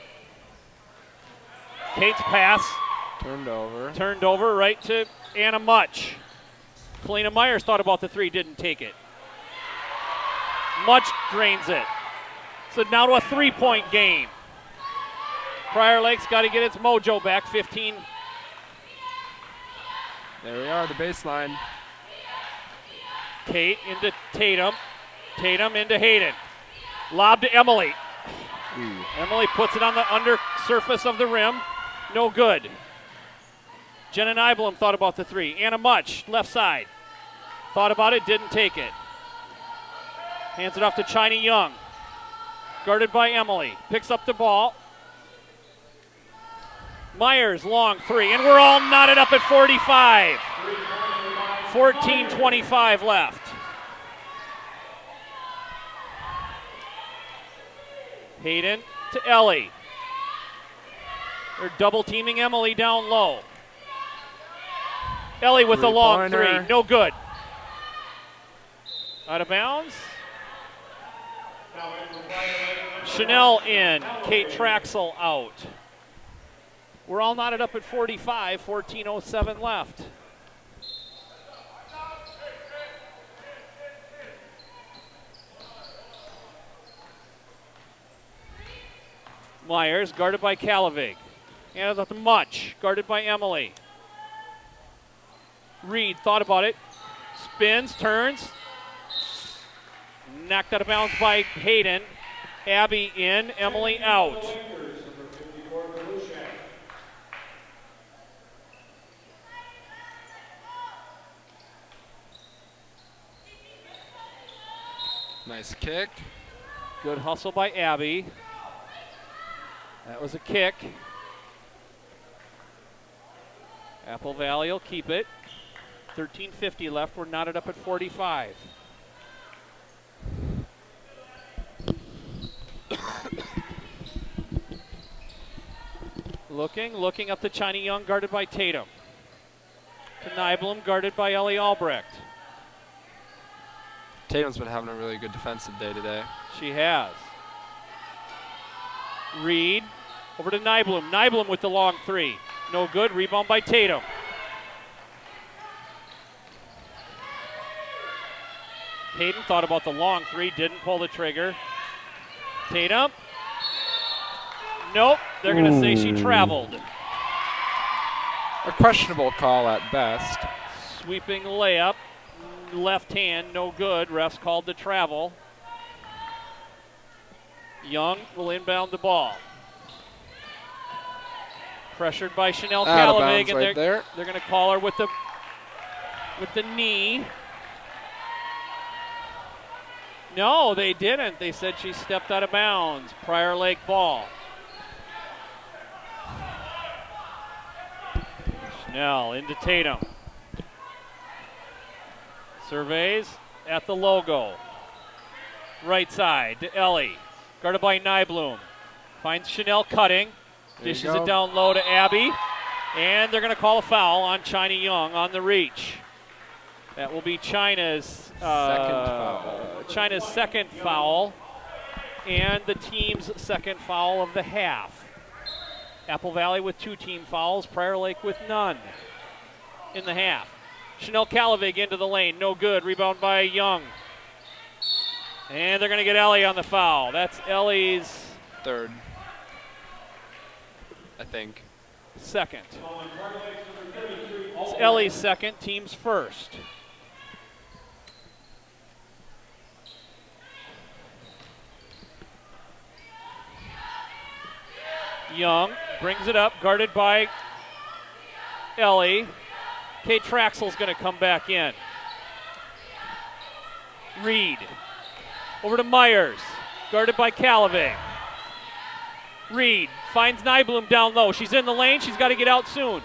Kate's pass. Turned over right to Anna Much. Kalena Myers thought about the 3, didn't take it. Much drains it. So now to a 3-point game. Prior Lake's got to get its mojo back. 15. There we are, the baseline. Kate into Tatum. Tatum into Hayden. Lob to Emily. Ooh. Emily puts it on the under surface of the rim. No good. Jenna Nyblom thought about the 3. Anna Much, left side. Thought about it, didn't take it. Hands it off to China Young. Guarded by Emily. Picks up the ball. Myers, long 3. And we're all knotted up at 45. 14:25 left. Hayden to Ellie. They're double teaming Emily down low. Ellie with a long 3. No good. Out of bounds. Chanel in. Kate Traxel out. We're all knotted up at 45. 14:07 left. Myers guarded by Kalavig. Hands off to Much, guarded by Emily. Reed thought about it. Spins, turns. Knocked out of bounds by Hayden. Abby in, Emily out. Nice kick. Good hustle by Abby. That was a kick. Apple Valley will keep it. 13:50 left. We're knotted up at 45. Looking up to China Young, guarded by Tatum. To Nyblom, guarded by Ellie Albrecht. Tatum's been having a really good defensive day today. She has. Reed over to Nyblum. Nyblum with the long three. No good. Rebound by Tatum. Hayden thought about the long three, didn't pull the trigger. Tatum. Nope, they're going to say she traveled. A questionable call at best. Sweeping layup, left hand, no good. Refs called the travel. Young will inbound the ball. Pressured by Chanel Calavig, and they're going to call her with the knee. No, they didn't. They said she stepped out of bounds. Prior Lake ball. Chanel into Tatum. Surveys at the logo. Right side to Ellie. Guarded by Nyblum. Finds Chanel cutting. Dishes it down low to Abby. And they're going to call a foul on China Young on the reach. That will be China's second foul and the team's second foul of the half. Apple Valley with 2 team fouls, Prior Lake with none in the half. Chanel Calavig into the lane, no good. Rebound by Young. And they're going to get Ellie on the foul. That's Ellie's third, I think. Second. It's Ellie's second, team's first. Young brings it up, guarded by Ellie. Kate Traxel's going to come back in. Reed over to Myers, guarded by Calavig. Reed finds Nyblum down low. She's in the lane. She's got to get out soon.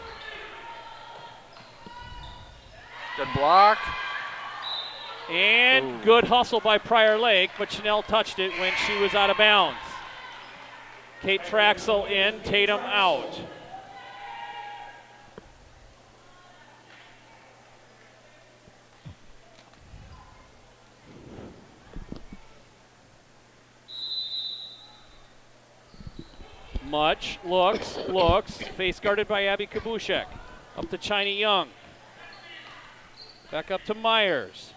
Good block. And good hustle by Prior Lake, but Chanel touched it when she was out of bounds. Kate Traxel in, Tatum out. Much looks, face guarded by Abby Kabushek. Up to China Young. Back up to Myers.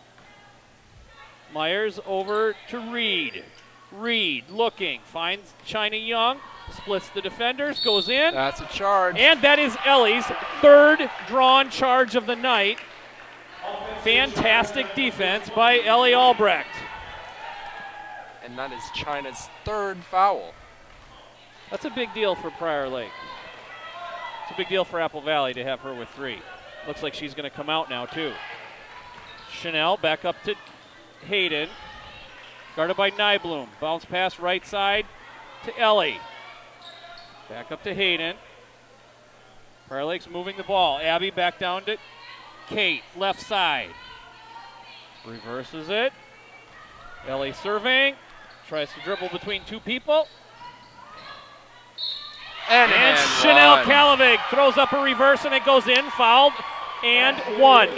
Myers over to Reed. Reed looking, finds China Young, splits the defenders, goes in. That's a charge. And that is Ellie's third drawn charge of the night. Fantastic defense by Ellie Albrecht. And that is China's third foul. That's a big deal for Prior Lake. It's a big deal for Apple Valley to have her with 3. Looks like she's going to come out now too. Chanel back up to Hayden. Guarded by Nyblum. Bounce pass right side to Ellie. Back up to Hayden. Prior Lake's moving the ball. Abby back down to Kate. Left side. Reverses it. Ellie serving. Tries to dribble between 2 people. And Chanel Calavig throws up a reverse and it goes in. Fouled and 1.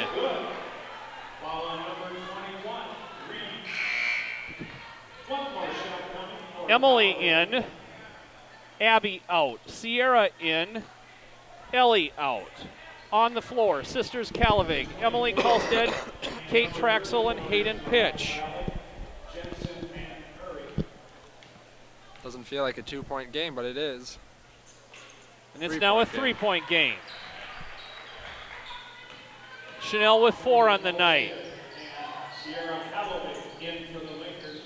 Emily in, Abby out, Sierra in, Ellie out. On the floor, sisters Calavig, Emily Kolstad, Kate Traxel, and Hayden Pitch. Doesn't feel like a 2-point game, but it is. And it's now a 3-point game. Chanel with 4 on the night. Sierra Calavig in for the Lakers.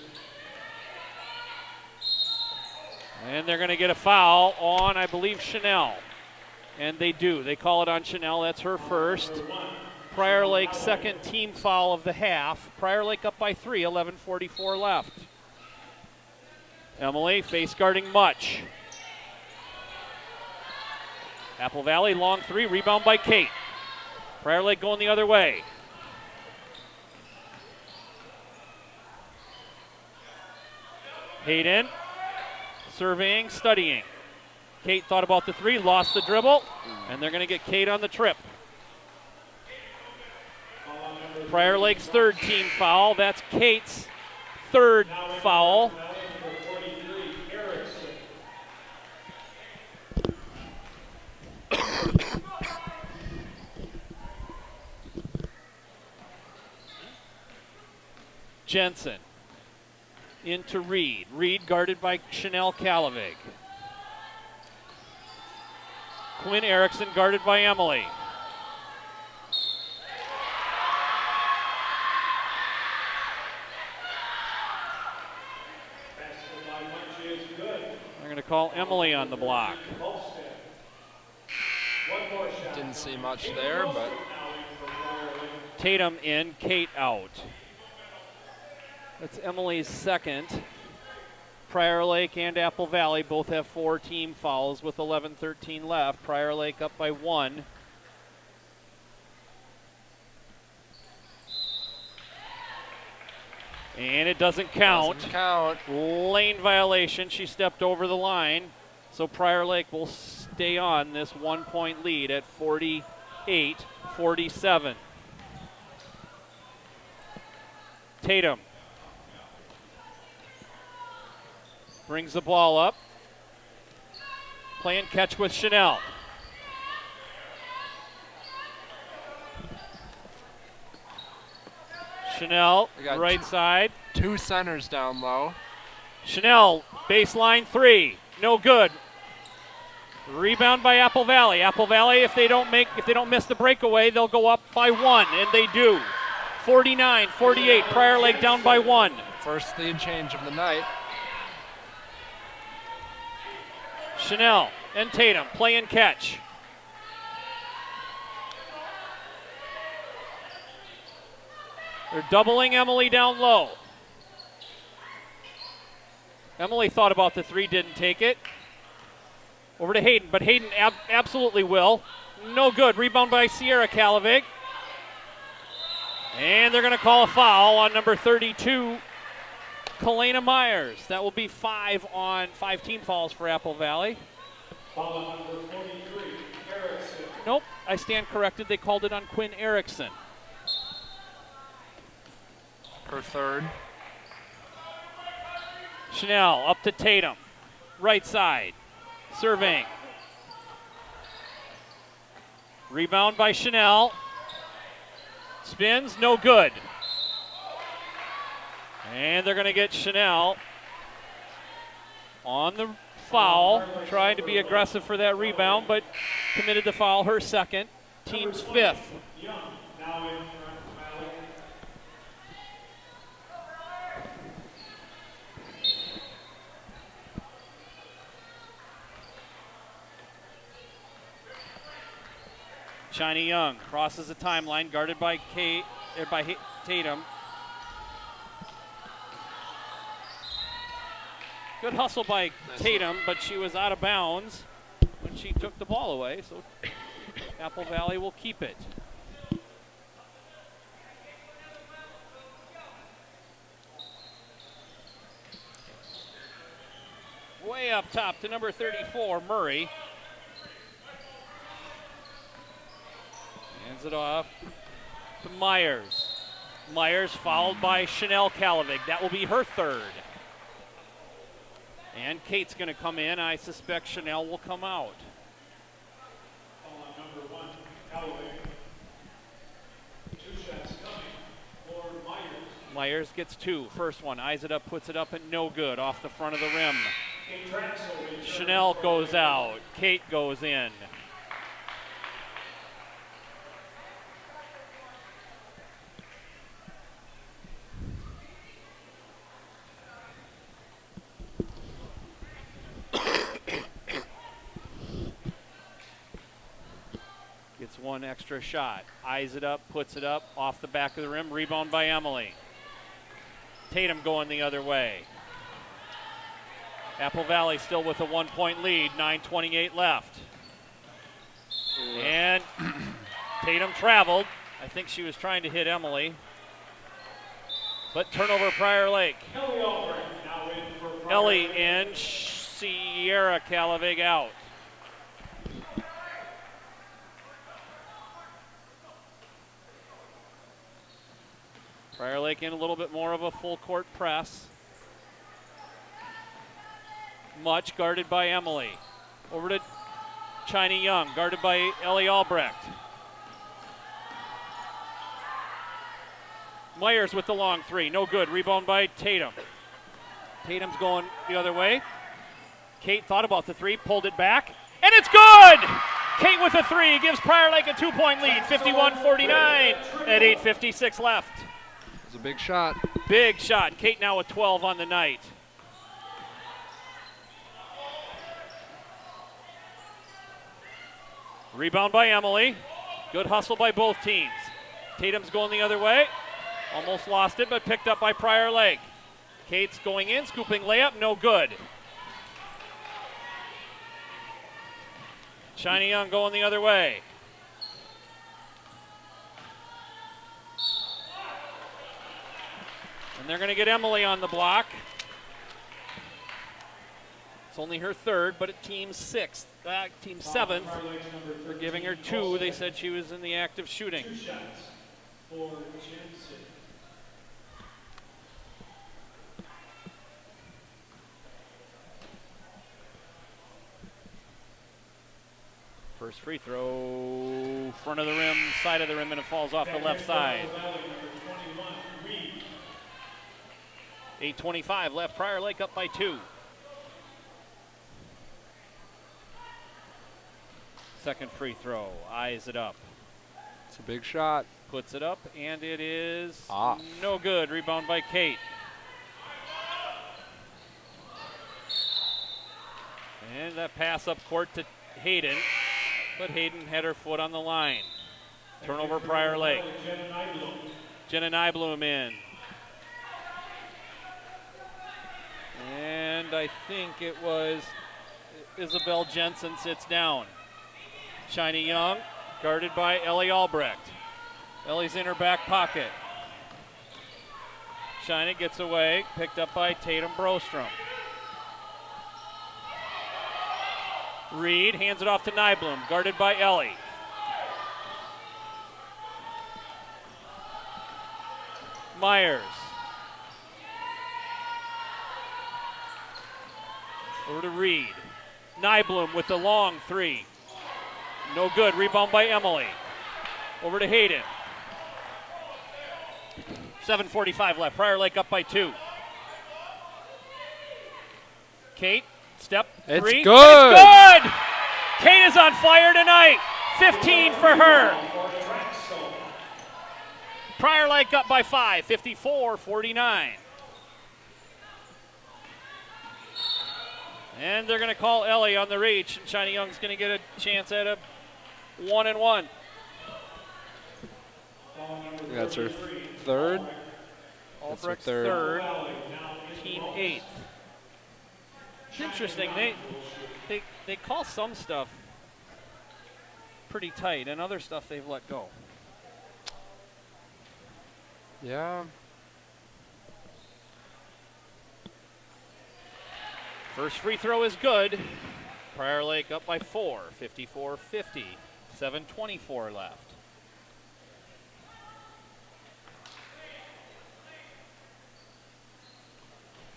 And they're going to get a foul on, I believe, Chanel. And they do. They call it on Chanel. That's her first. Prior Lake's second team foul of the half. Prior Lake up by 3, 11:44 left. Emily face guarding Much. Apple Valley, long 3, rebound by Kate. Prior Lake going the other way. Hayden. Surveying, studying. Kate thought about the 3, lost the dribble, and they're going to get Kate on the trip. Prior Lake's third team foul. That's Kate's third foul. Jensen into Reed. Reed guarded by Chanel Calavig. Quinn Erickson guarded by Emily. They're going to call Emily on the block. Didn't see much there, but Tatum in, Kate out. That's Emily's second. Prior Lake and Apple Valley both have 4 team fouls with 11:13 left. Prior Lake up by 1. And it doesn't count. Doesn't count. Lane violation. She stepped over the line. So Prior Lake will stay on this 1-point lead at 48-47. Tatum brings the ball up. Playing catch with Chanel. Chanel, right side. 2 centers down low. Chanel, baseline 3, no good. Rebound by Apple Valley. Apple Valley, if they don't miss the breakaway, they'll go up by 1, and they do. 49-48. Prior Lake down by 1. First lead change of the night. Chanel and Tatum play and catch. They're doubling Emily down low. Emily thought about the 3, didn't take it. Over to Hayden, but Hayden absolutely will. No good. Rebound by Sierra Calavig. And they're going to call a foul on number 32, Kalena Myers. That will be 5 team fouls for Apple Valley. Foul on number 43, Erickson. Nope, I stand corrected. They called it on Quinn Erickson. Her third. Chanel up to Tatum. Right side. Serving. Rebound by Chanel. Spins, no good. And they're going to get Chanel on the foul, trying to be aggressive for that rebound, but committed the foul, her second, team's 5th. Young, now in front Valley. Shiny Young crosses the timeline, guarded by Tatum. Good hustle by Tatum, but she was out of bounds when she took the ball away, so Apple Valley will keep it. Way up top to number 34, Murray. Hands it off to Myers. Myers fouled by Chanel Calavig. That will be her third. And Kate's going to come in. I suspect Chanel will come out. Foul on number 1, Calavig. 2 shots coming for Myers. Myers gets 2. First one, eyes it up, puts it up, and no good. Off the front of the rim. Chanel goes out. Kate goes in. Gets one extra shot. Eyes it up, puts it up, off the back of the rim. Rebound by Emily. Tatum going the other way. Apple Valley still with a 1-point lead, 9:28 left. And Tatum traveled. I think she was trying to hit Emily. But turnover Prior Lake. Ellie in, Sierra Calavig out. Prior Lake in a little bit more of a full court press. Much guarded by Emily. Over to China Young, guarded by Ellie Albrecht. Myers with the long three. No good. Rebound by Tatum. Tatum's going the other way. Kate thought about the three, pulled it back, and it's good! Kate with a three gives Prior Lake a 2-point lead, 51-49 at 8:56 left. It's a big shot. Big shot. Kate now with 12 on the night. Rebound by Emily. Good hustle by both teams. Tatum's going the other way. Almost lost it, but picked up by Prior Lake. Kate's going in, scooping layup, no good. Shiny Young going the other way. And they're going to get Emily on the block. It's only her third, but at team seventh. For giving her two. They said she was in the act of shooting. 2 shots for Kansas City. First free throw, front of the rim, side of the rim, and it falls off the left side. 8:25 left. Prior Lake up by 2. Second free throw, eyes it up. It's a big shot. Puts it up, and it is Off. no good. Rebound by Kate. And that pass up court to Hayden, but Hayden had her foot on the line. Turnover Prior Lake. Jenna Nybloom in. And I think it was Isabel Jensen sits down. Shiny Young, guarded by Ellie Albrecht. Ellie's in her back pocket. Shiny gets away, picked up by Tatum Brostrom. Reed hands it off to Nybloom, guarded by Ellie. Myers. Over to Reed. Nybloom with the long three. No good. Rebound by Emily. Over to Hayden. 7:45 left. Prior Lake up by 2. Kate, step It's three. good. It's good! Kate is on fire tonight. 15 for her. Prior Lake up by 5. 54-49. And they're going to call Ellie on the reach, and Shiny Young's going to get a chance at a 1-and-1. That's her third. Albrecht's third. third, team 8th. It's interesting. They call some stuff pretty tight, and other stuff they've let go. Yeah. First free throw is good. Prior Lake up by 4, 54-50, 7:24 left.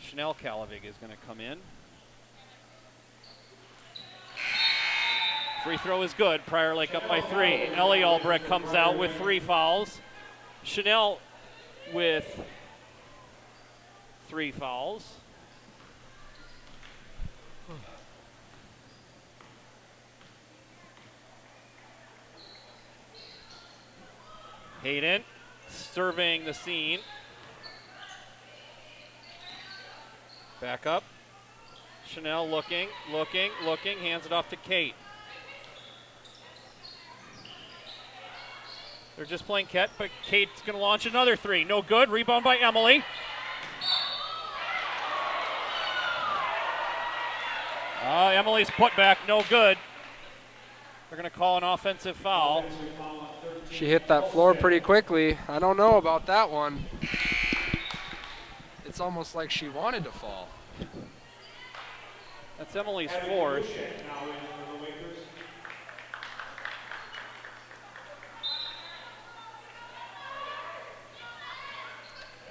Chanel Kalavig is going to come in. Free throw is good. Prior Lake up by 3. Ellie Albrecht comes out with 3 fouls. Chanel with 3 fouls. Hayden surveying the scene. Back up. Chanel looking, hands it off to Kate. They're just playing Ket, but Kate's going to launch another 3. No good. Rebound by Emily. Emily's putback, no good. They're going to call an offensive foul. She hit that floor pretty quickly. I don't know about that one. It's almost like she wanted to fall. That's Emily's 4th.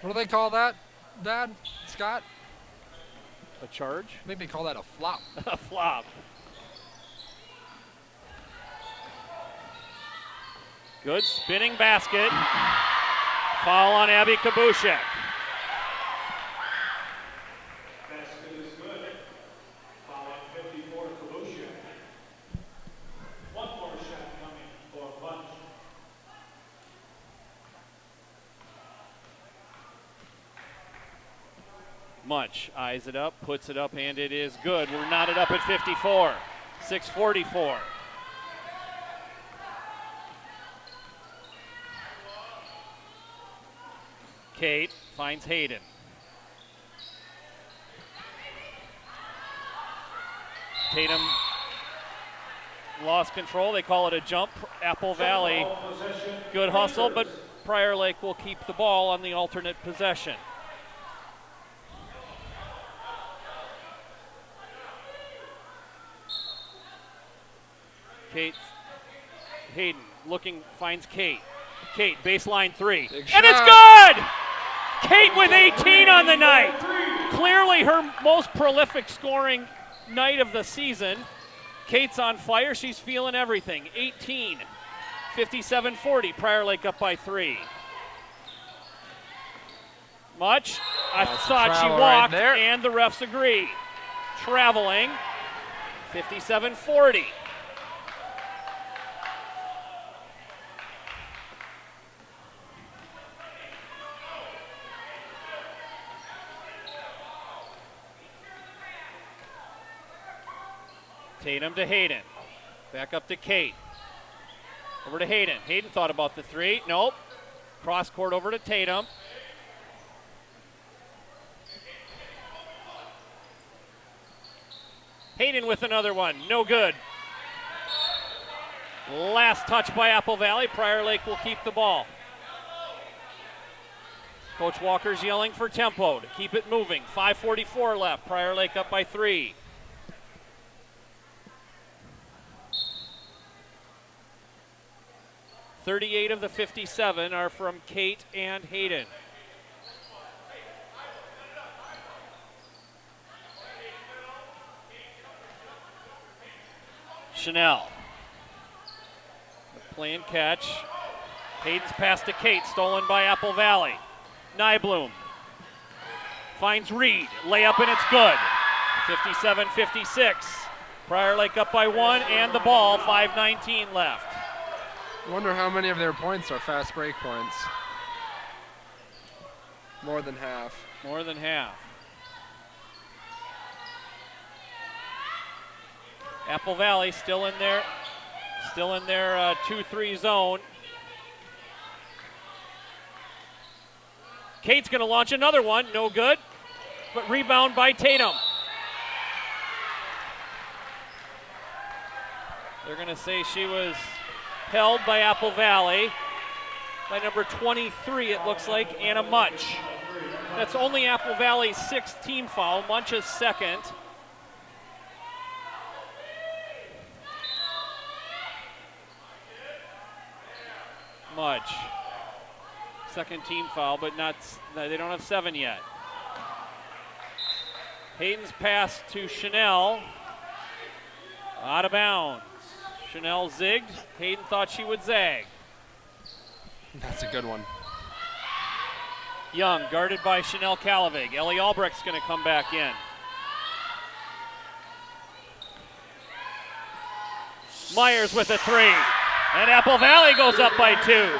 What do they call that, Dad? Scott? A charge? I think they call that a flop. A flop. Good spinning basket. Foul on Abby Kabushek. Basket is good. Foul on 54, Kabushek. One more shot coming for Bunch. Munch eyes it up, puts it up, and it is good. We're knotted up at 54. 6:44. Kate finds Hayden. Tatum lost control. They call it a jump. Apple Valley, good hustle, but Prior Lake will keep the ball on the alternate possession. Hayden looking, finds Kate. Kate, baseline three. And it's good! Kate with 18 on the night. Clearly her most prolific scoring night of the season. Kate's on fire. She's feeling everything. 18, 57-40. Prior Lake up by 3. Much. I thought she walked, right, and the refs agree. Traveling. 57-40. Tatum to Hayden. Back up to Kate. Over to Hayden. Hayden thought about the three. Nope. Cross court over to Tatum. Hayden with another one. No good. Last touch by Apple Valley. Prior Lake will keep the ball. Coach Walker's yelling for tempo to keep it moving. 5:44 left. Prior Lake up by 3. "38 of the 57 are from Kate and Hayden. Chanel. Play and catch. Hayden's pass to Kate, stolen by Apple Valley. Nybloom finds Reed. Layup, and it's good. 57-56. Prior Lake up by 1, and the ball. 5:19 left. I wonder how many of their points are fast break points. More than half. More than half. Apple Valley still in their 2-3 zone. Kate's going to launch another one. No good. But rebound by Tatum. They're going to say she was held by Apple Valley by number 23, it looks like, Anna Much. That's only Apple Valley's 6th team foul, Munch's 2nd. Much. 2nd team foul, but they don't have 7 yet. Hayden's pass to Chanel. Out of bounds. Chanel zigged. Hayden thought she would zag. That's a good one. Young, guarded by Chanel Calavig. Ellie Albrecht's going to come back in. Myers with a 3. And Apple Valley goes up by 2.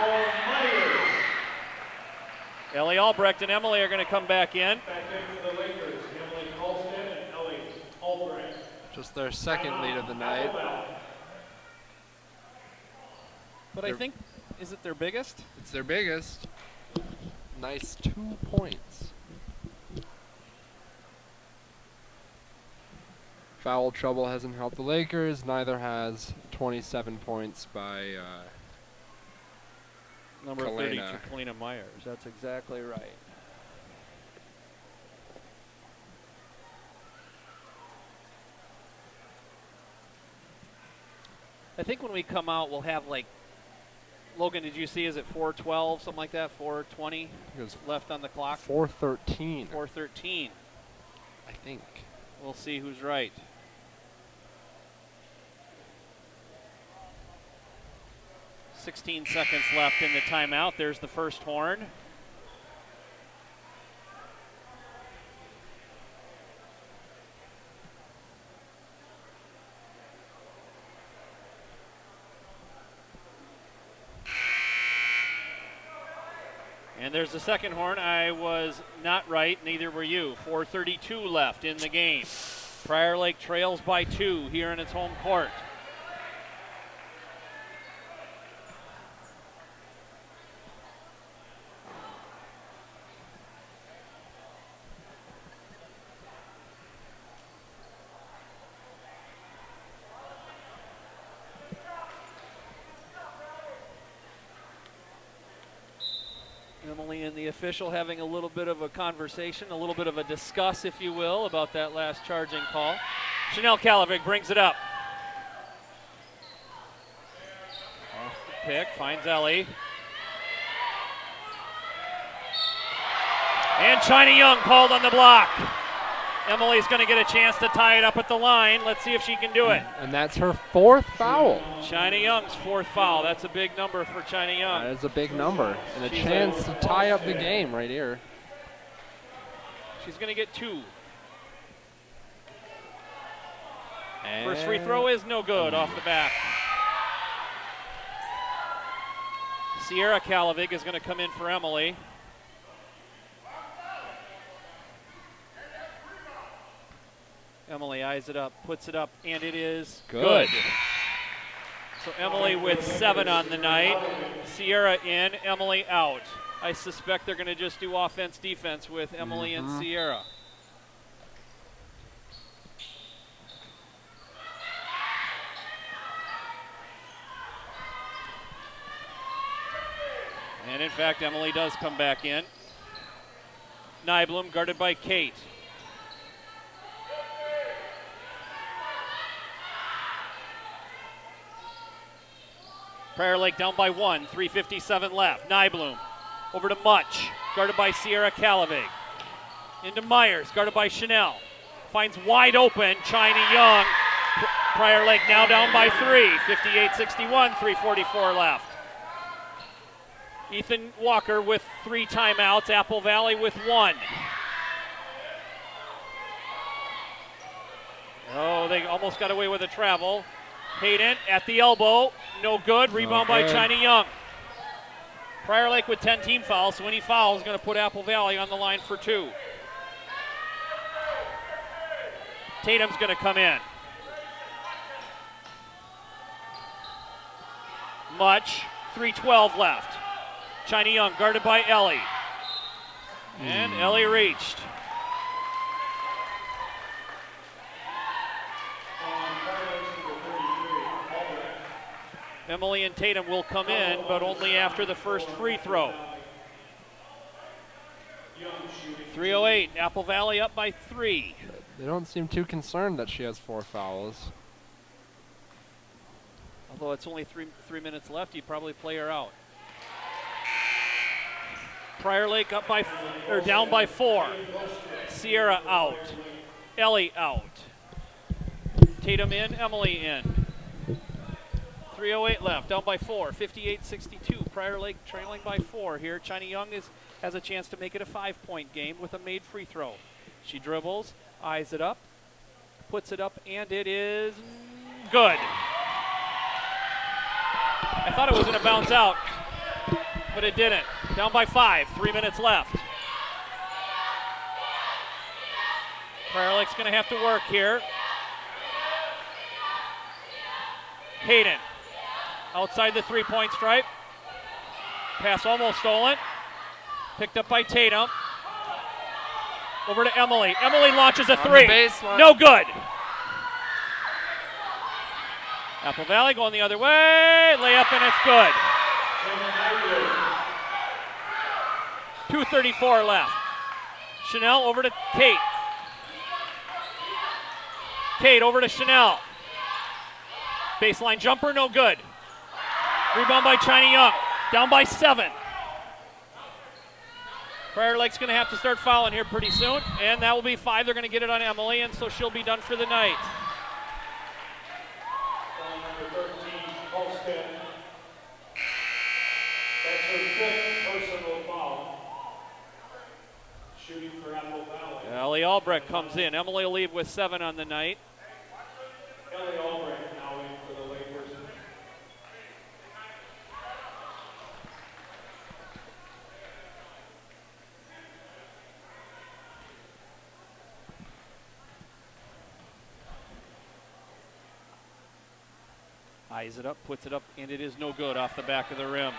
Ellie Albrecht and Emily are going to come back in. Back in for the Lakers, Emily Colston and Ellie Albrecht. Just their 2nd lead of the night. But I think, is it their biggest? It's their biggest. Nice 2 points. Foul trouble hasn't helped the Lakers. Neither has 27 points by Number Kalena. 30, Kalena Myers. That's exactly right. I think when we come out, we'll have like, Logan, did you see, is it 4:12, something like that, 4:20 left on the clock? 4:13. 4:13. I think. We'll see who's right. "16 seconds left in the timeout. There's the first horn. And there's the second horn. I was not right, neither were you. 4:32 left in the game. Prior Lake trails by 2 here in its home court. Emily and the official having a little bit of a conversation, a little bit of a discuss, if you will, about that last charging call. Chanel Kalavig brings it up. Off the pick, finds Ellie. And China Young called on the block. Emily's going to get a chance to tie it up at the line. Let's see if she can do it. And that's her 4th foul. China Young's 4th foul. That's a big number for China Young. That is a big number. And a chance to tie up the game right here. She's going to get 2. And First free throw is no good off the back. Sierra Kalavig is going to come in for Emily. Emily eyes it up, puts it up, and it is good. So Emily with 7 on the night. Sierra in, Emily out. I suspect they're going to just do offense-defense with Emily and Sierra. And in fact, Emily does come back in. Nyblom guarded by Kate. Prior Lake down by 1, 3:57 left. Nyblom over to Much, guarded by Sierra Kalavig. Into Myers, guarded by Chanel. Finds wide open, China Young. Prior Lake now down by 3, 58-61, 3:44 left. Ethan Walker with 3 timeouts, Apple Valley with 1. Oh, they almost got away with a travel. Hayden at the elbow, no good. Rebound by China Young. Prior Lake with 10 team fouls, so any foul is going to put Apple Valley on the line for 2. Tatum's going to come in. Much, 3:12 left. China Young guarded by Ellie. And Ellie reached. Emily and Tatum will come in, but only after the first free throw. 3:08, Apple Valley up by 3. They don't seem too concerned that she has 4 fouls. Although it's only 3 minutes left, you'd probably play her out. Prior Lake up by down by 4. Sierra out. Ellie out. Tatum in, Emily in. 3:08 left, down by 4, 58-62. Prior Lake trailing by 4 here. China Young has a chance to make it a 5-point game with a made free throw. She dribbles, eyes it up, puts it up, and it is good. I thought it was going to bounce out, but it didn't. Down by 5, 3 minutes left. Prior Lake's going to have to work here. Hayden. Outside the 3-point stripe. Pass almost stolen. Picked up by Tatum. Over to Emily. Emily launches a 3. No good. Apple Valley going the other way. Layup and it's good. 2:34 left. Chanel over to Kate. Kate over to Chanel. Baseline jumper, no good. Rebound by China Young. Down by 7. Prior Lake's going to have to start fouling here pretty soon, and that will be 5. They're going to get it on Emily, and so she'll be done for the night. Number 13, Holstead. That's her 5th personal foul. Shooting for Apple Valley. Ellie Albrecht comes in. Emily will leave with 7 on the night. Ellie Albrecht now in for the Lakers. Eyes it up, puts it up, and it is no good off the back of the rim.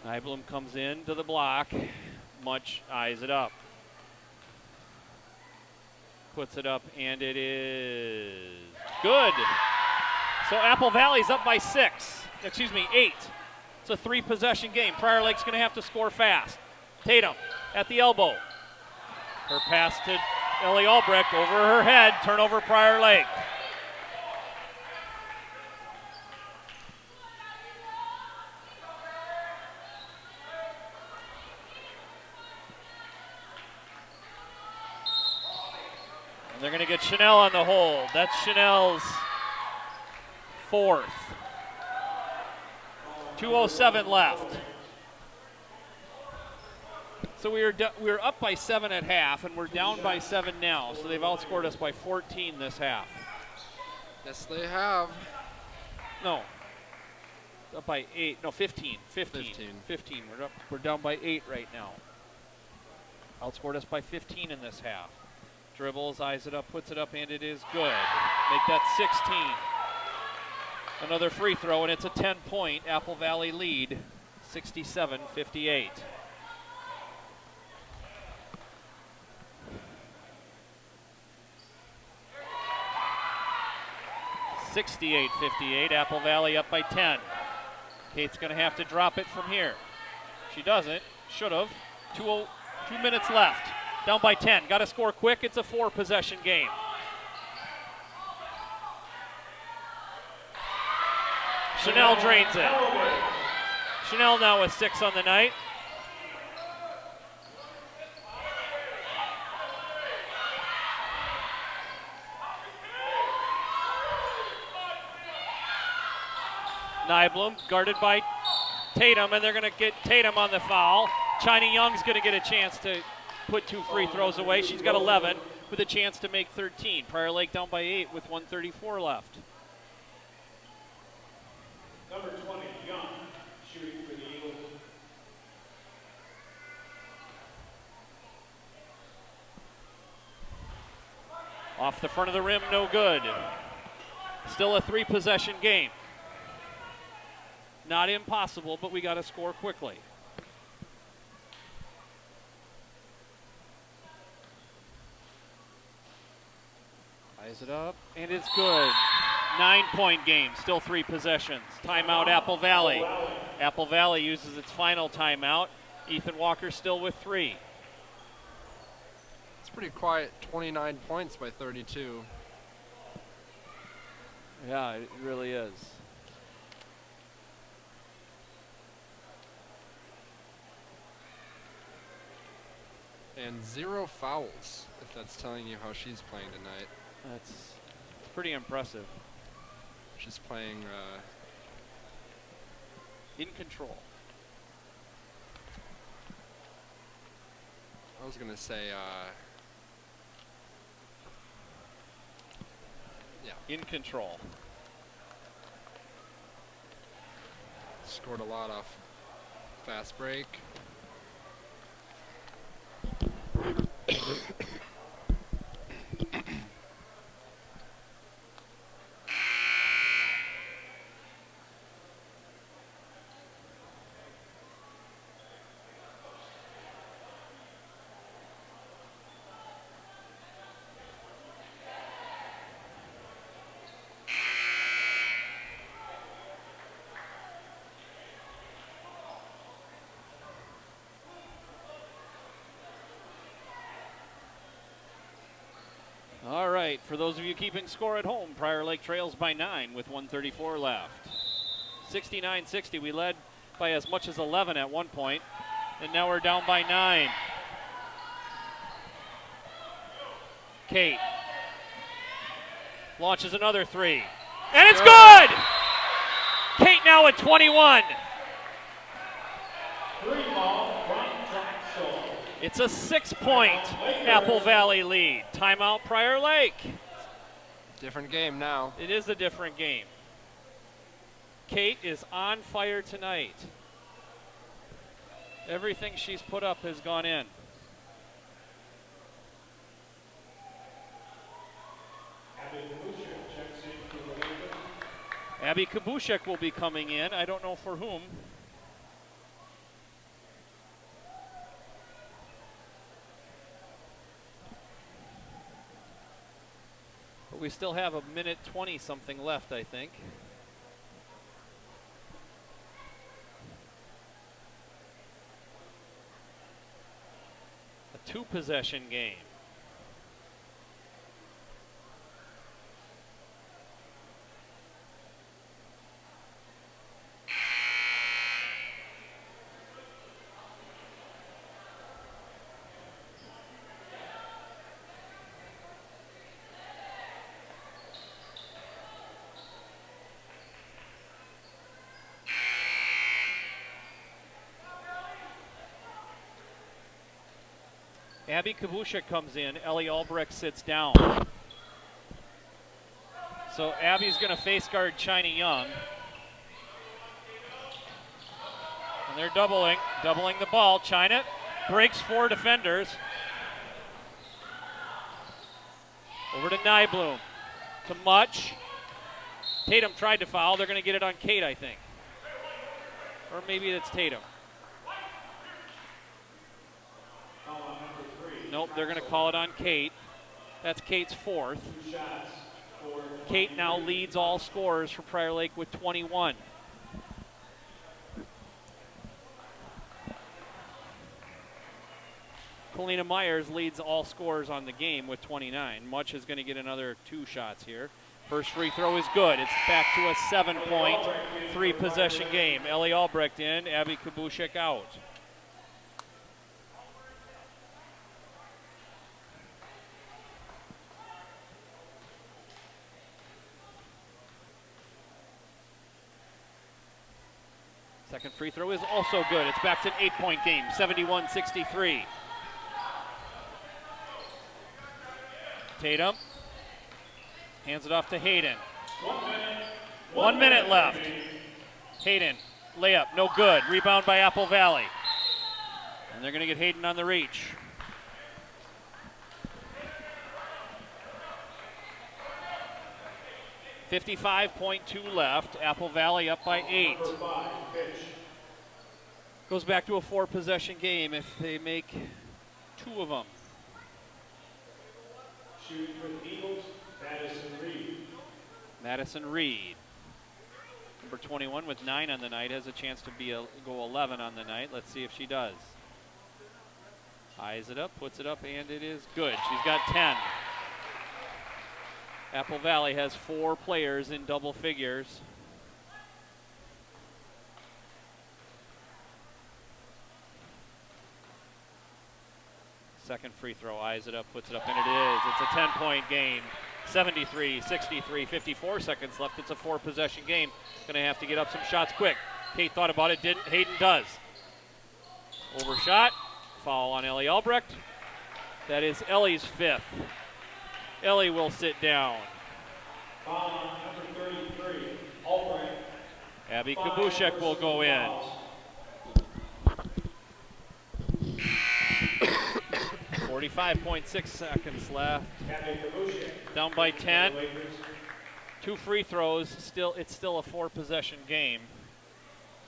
Nyblom comes in to the block. Much eyes it up. Puts it up, and it is good. So Apple Valley's up by 8. It's a 3-possession game. Prior Lake's going to have to score fast. Tatum at the elbow. Her pass to Ellie Albrecht over her head. Turnover Prior Lake. They're going to get Chanel on the hold. That's Chanel's 4th. 2:07 left. So we were up by 7 at half, and we're down by 7 now. So they've outscored us by 14 this half. Yes, they have. No. Up by 8. No, 15. 15. We're down by 8 right now. Outscored us by 15 in this half. Dribbles, eyes it up, puts it up, and it is good. Make that 16. Another free throw, and it's a 10-point Apple Valley lead, 67-58. Apple Valley up by 10. Kate's going to have to drop it from here. She doesn't. Should have. 2 minutes left. Down by 10. Got to score quick. It's a 4-possession game. Chanel drains it. Chanel now with 6 on the night. Nyblom guarded by Tatum, and they're going to get Tatum on the foul. China Young's going to get a chance to put 2 free throws away. She's got 11 with a chance to make 13. Prior Lake down by 8 with 1:34 left. Number 20, Young, shooting for the Eagles. Off the front of the rim, no good. Still a 3-possession game. Not impossible, but we got to score quickly. Eyes it up, and it's good. 9-point game, still 3 possessions. Timeout, Apple Valley. Apple Valley uses its final timeout. Ethan Walker still with 3. It's pretty quiet, 29 points by 32. Yeah, it really is. And 0 fouls, if that's telling you how she's playing tonight. That's pretty impressive. She's playing in control. I was gonna say, yeah. In control. Scored a lot off fast break. All right, for those of you keeping score at home, Prior Lake trails by 9 with 1:34 left. 69-60, we led by as much as 11 at one point, and now we're down by 9. Kate launches another 3, and it's good! Kate now at 21. It's a 6-point Apple Valley lead. Timeout, Prior Lake. Different game now. It is a different game. Kate is on fire tonight. Everything she's put up has gone in. Abby Kabushek will be coming in. I don't know for whom. But we still have a minute 20 something left, I think. A 2-possession game. Abby Kabushek comes in. Ellie Albrecht sits down. So Abby's going to face guard China Young. And they're doubling the ball. China breaks 4 defenders. Over to Nybloom. To Much. Tatum tried to foul. They're going to get it on Kate, I think. Or maybe it's Tatum. Nope, they're going to call it on Kate. That's Kate's 4th. Kate now leads all scorers for Prior Lake with 21. Colina Myers leads all scorers on the game with 29. Much is going to get another 2 shots here. First free throw is good. It's back to a 7-point, 3-possession game. Ellie Albrecht in, Abby Kabushek out. Second free throw is also good. It's back to an 8-point game, 71-63. Tatum hands it off to Hayden. 1 minute left. Hayden, layup, no good. Rebound by Apple Valley. And they're going to get Hayden on the reach. .2 left. Apple Valley up by 8. Goes back to a 4-possession game if they make 2 of them. Shooting for the Eagles, Madison Reed. Madison Reed, number 21 with 9 on the night, has a chance to go 11 on the night. Let's see if she does. Eyes it up, puts it up, and it is good. She's got 10. Apple Valley has 4 players in double figures. Second free throw, eyes it up, puts it up, and it is. It's a 10-point game. 73-63, 54 seconds left. It's a 4-possession game. Going to have to get up some shots quick. Kate thought about it, didn't. Hayden does. Overshot. Foul on Ellie Albrecht. That is Ellie's 5th. Ellie will sit down. Foul on number 33, Albrecht. Abby Kabushek will go in. 45.6 seconds left. Down by 10. 2 free throws. It's still a 4-possession game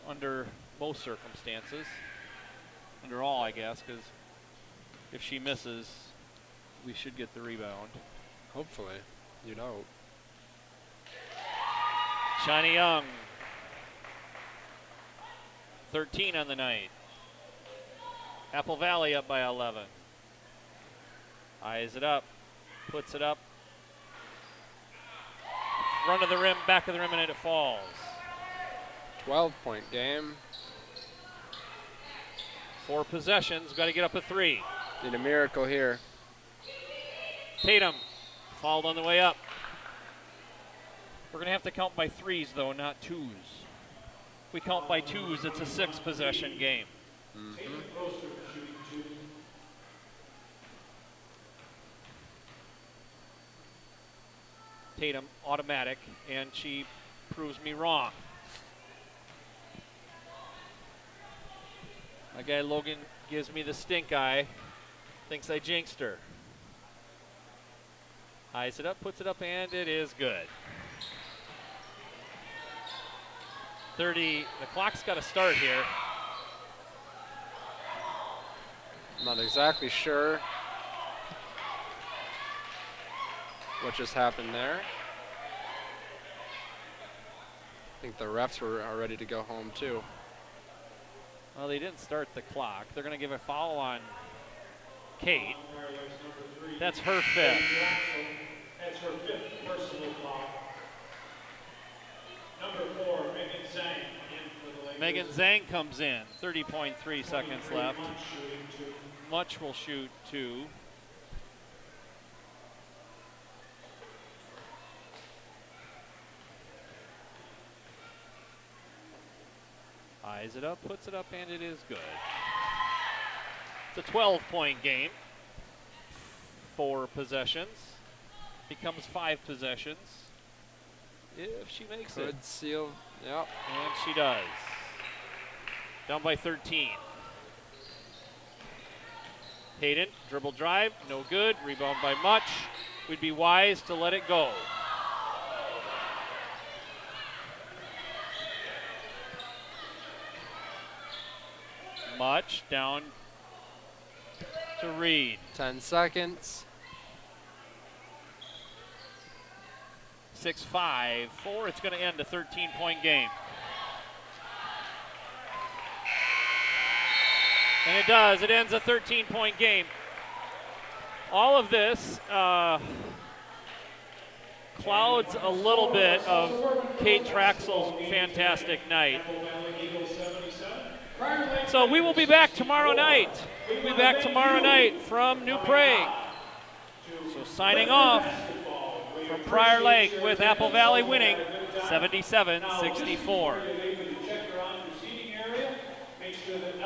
under most circumstances. Under all, I guess, because if she misses, we should get the rebound. Hopefully, you know. China Young, 13 on the night. Apple Valley up by 11. Eyes it up, puts it up. Front of the rim, back of the rim, and it falls. 12-point game. 4 possessions, got to get up a 3. Need a miracle here. Tatum fouled on the way up. We're going to have to count by 3s, though, not 2s. If we count by 2s, it's a 6-possession game. Tatum, automatic, and she proves me wrong. My guy Logan gives me the stink eye. Thinks I jinxed her. Eyes it up, puts it up, and it is good. 30, the clock's got to start here. Not exactly sure what just happened there. I think the refs are ready to go home too. Well, they didn't start the clock. They're going to give a foul on Kate. That's her fifth. That's her fifth personal foul. Number 4, Megan Zhang in for the Lakers. Megan Zhang comes in. 30.3 seconds left. Much will shoot 2. Eyes it up, puts it up, and it is good. It's a 12-point game. 4 possessions. Becomes 5 possessions. If she makes it. Could seal, yep. And she does. Down by 13. Hayden, dribble drive, no good. Rebound by Much. We'd be wise to let it go. Much down to Reed. 10 seconds. 6-5, 4. It's going to end a 13-point game. And it does. It ends a 13-point game. All of this clouds a little bit of Kate Traxel's fantastic night. So we will be back tomorrow night. We'll be back tomorrow night from New Prague. So signing off from Prior Lake with Apple Valley winning 77-64.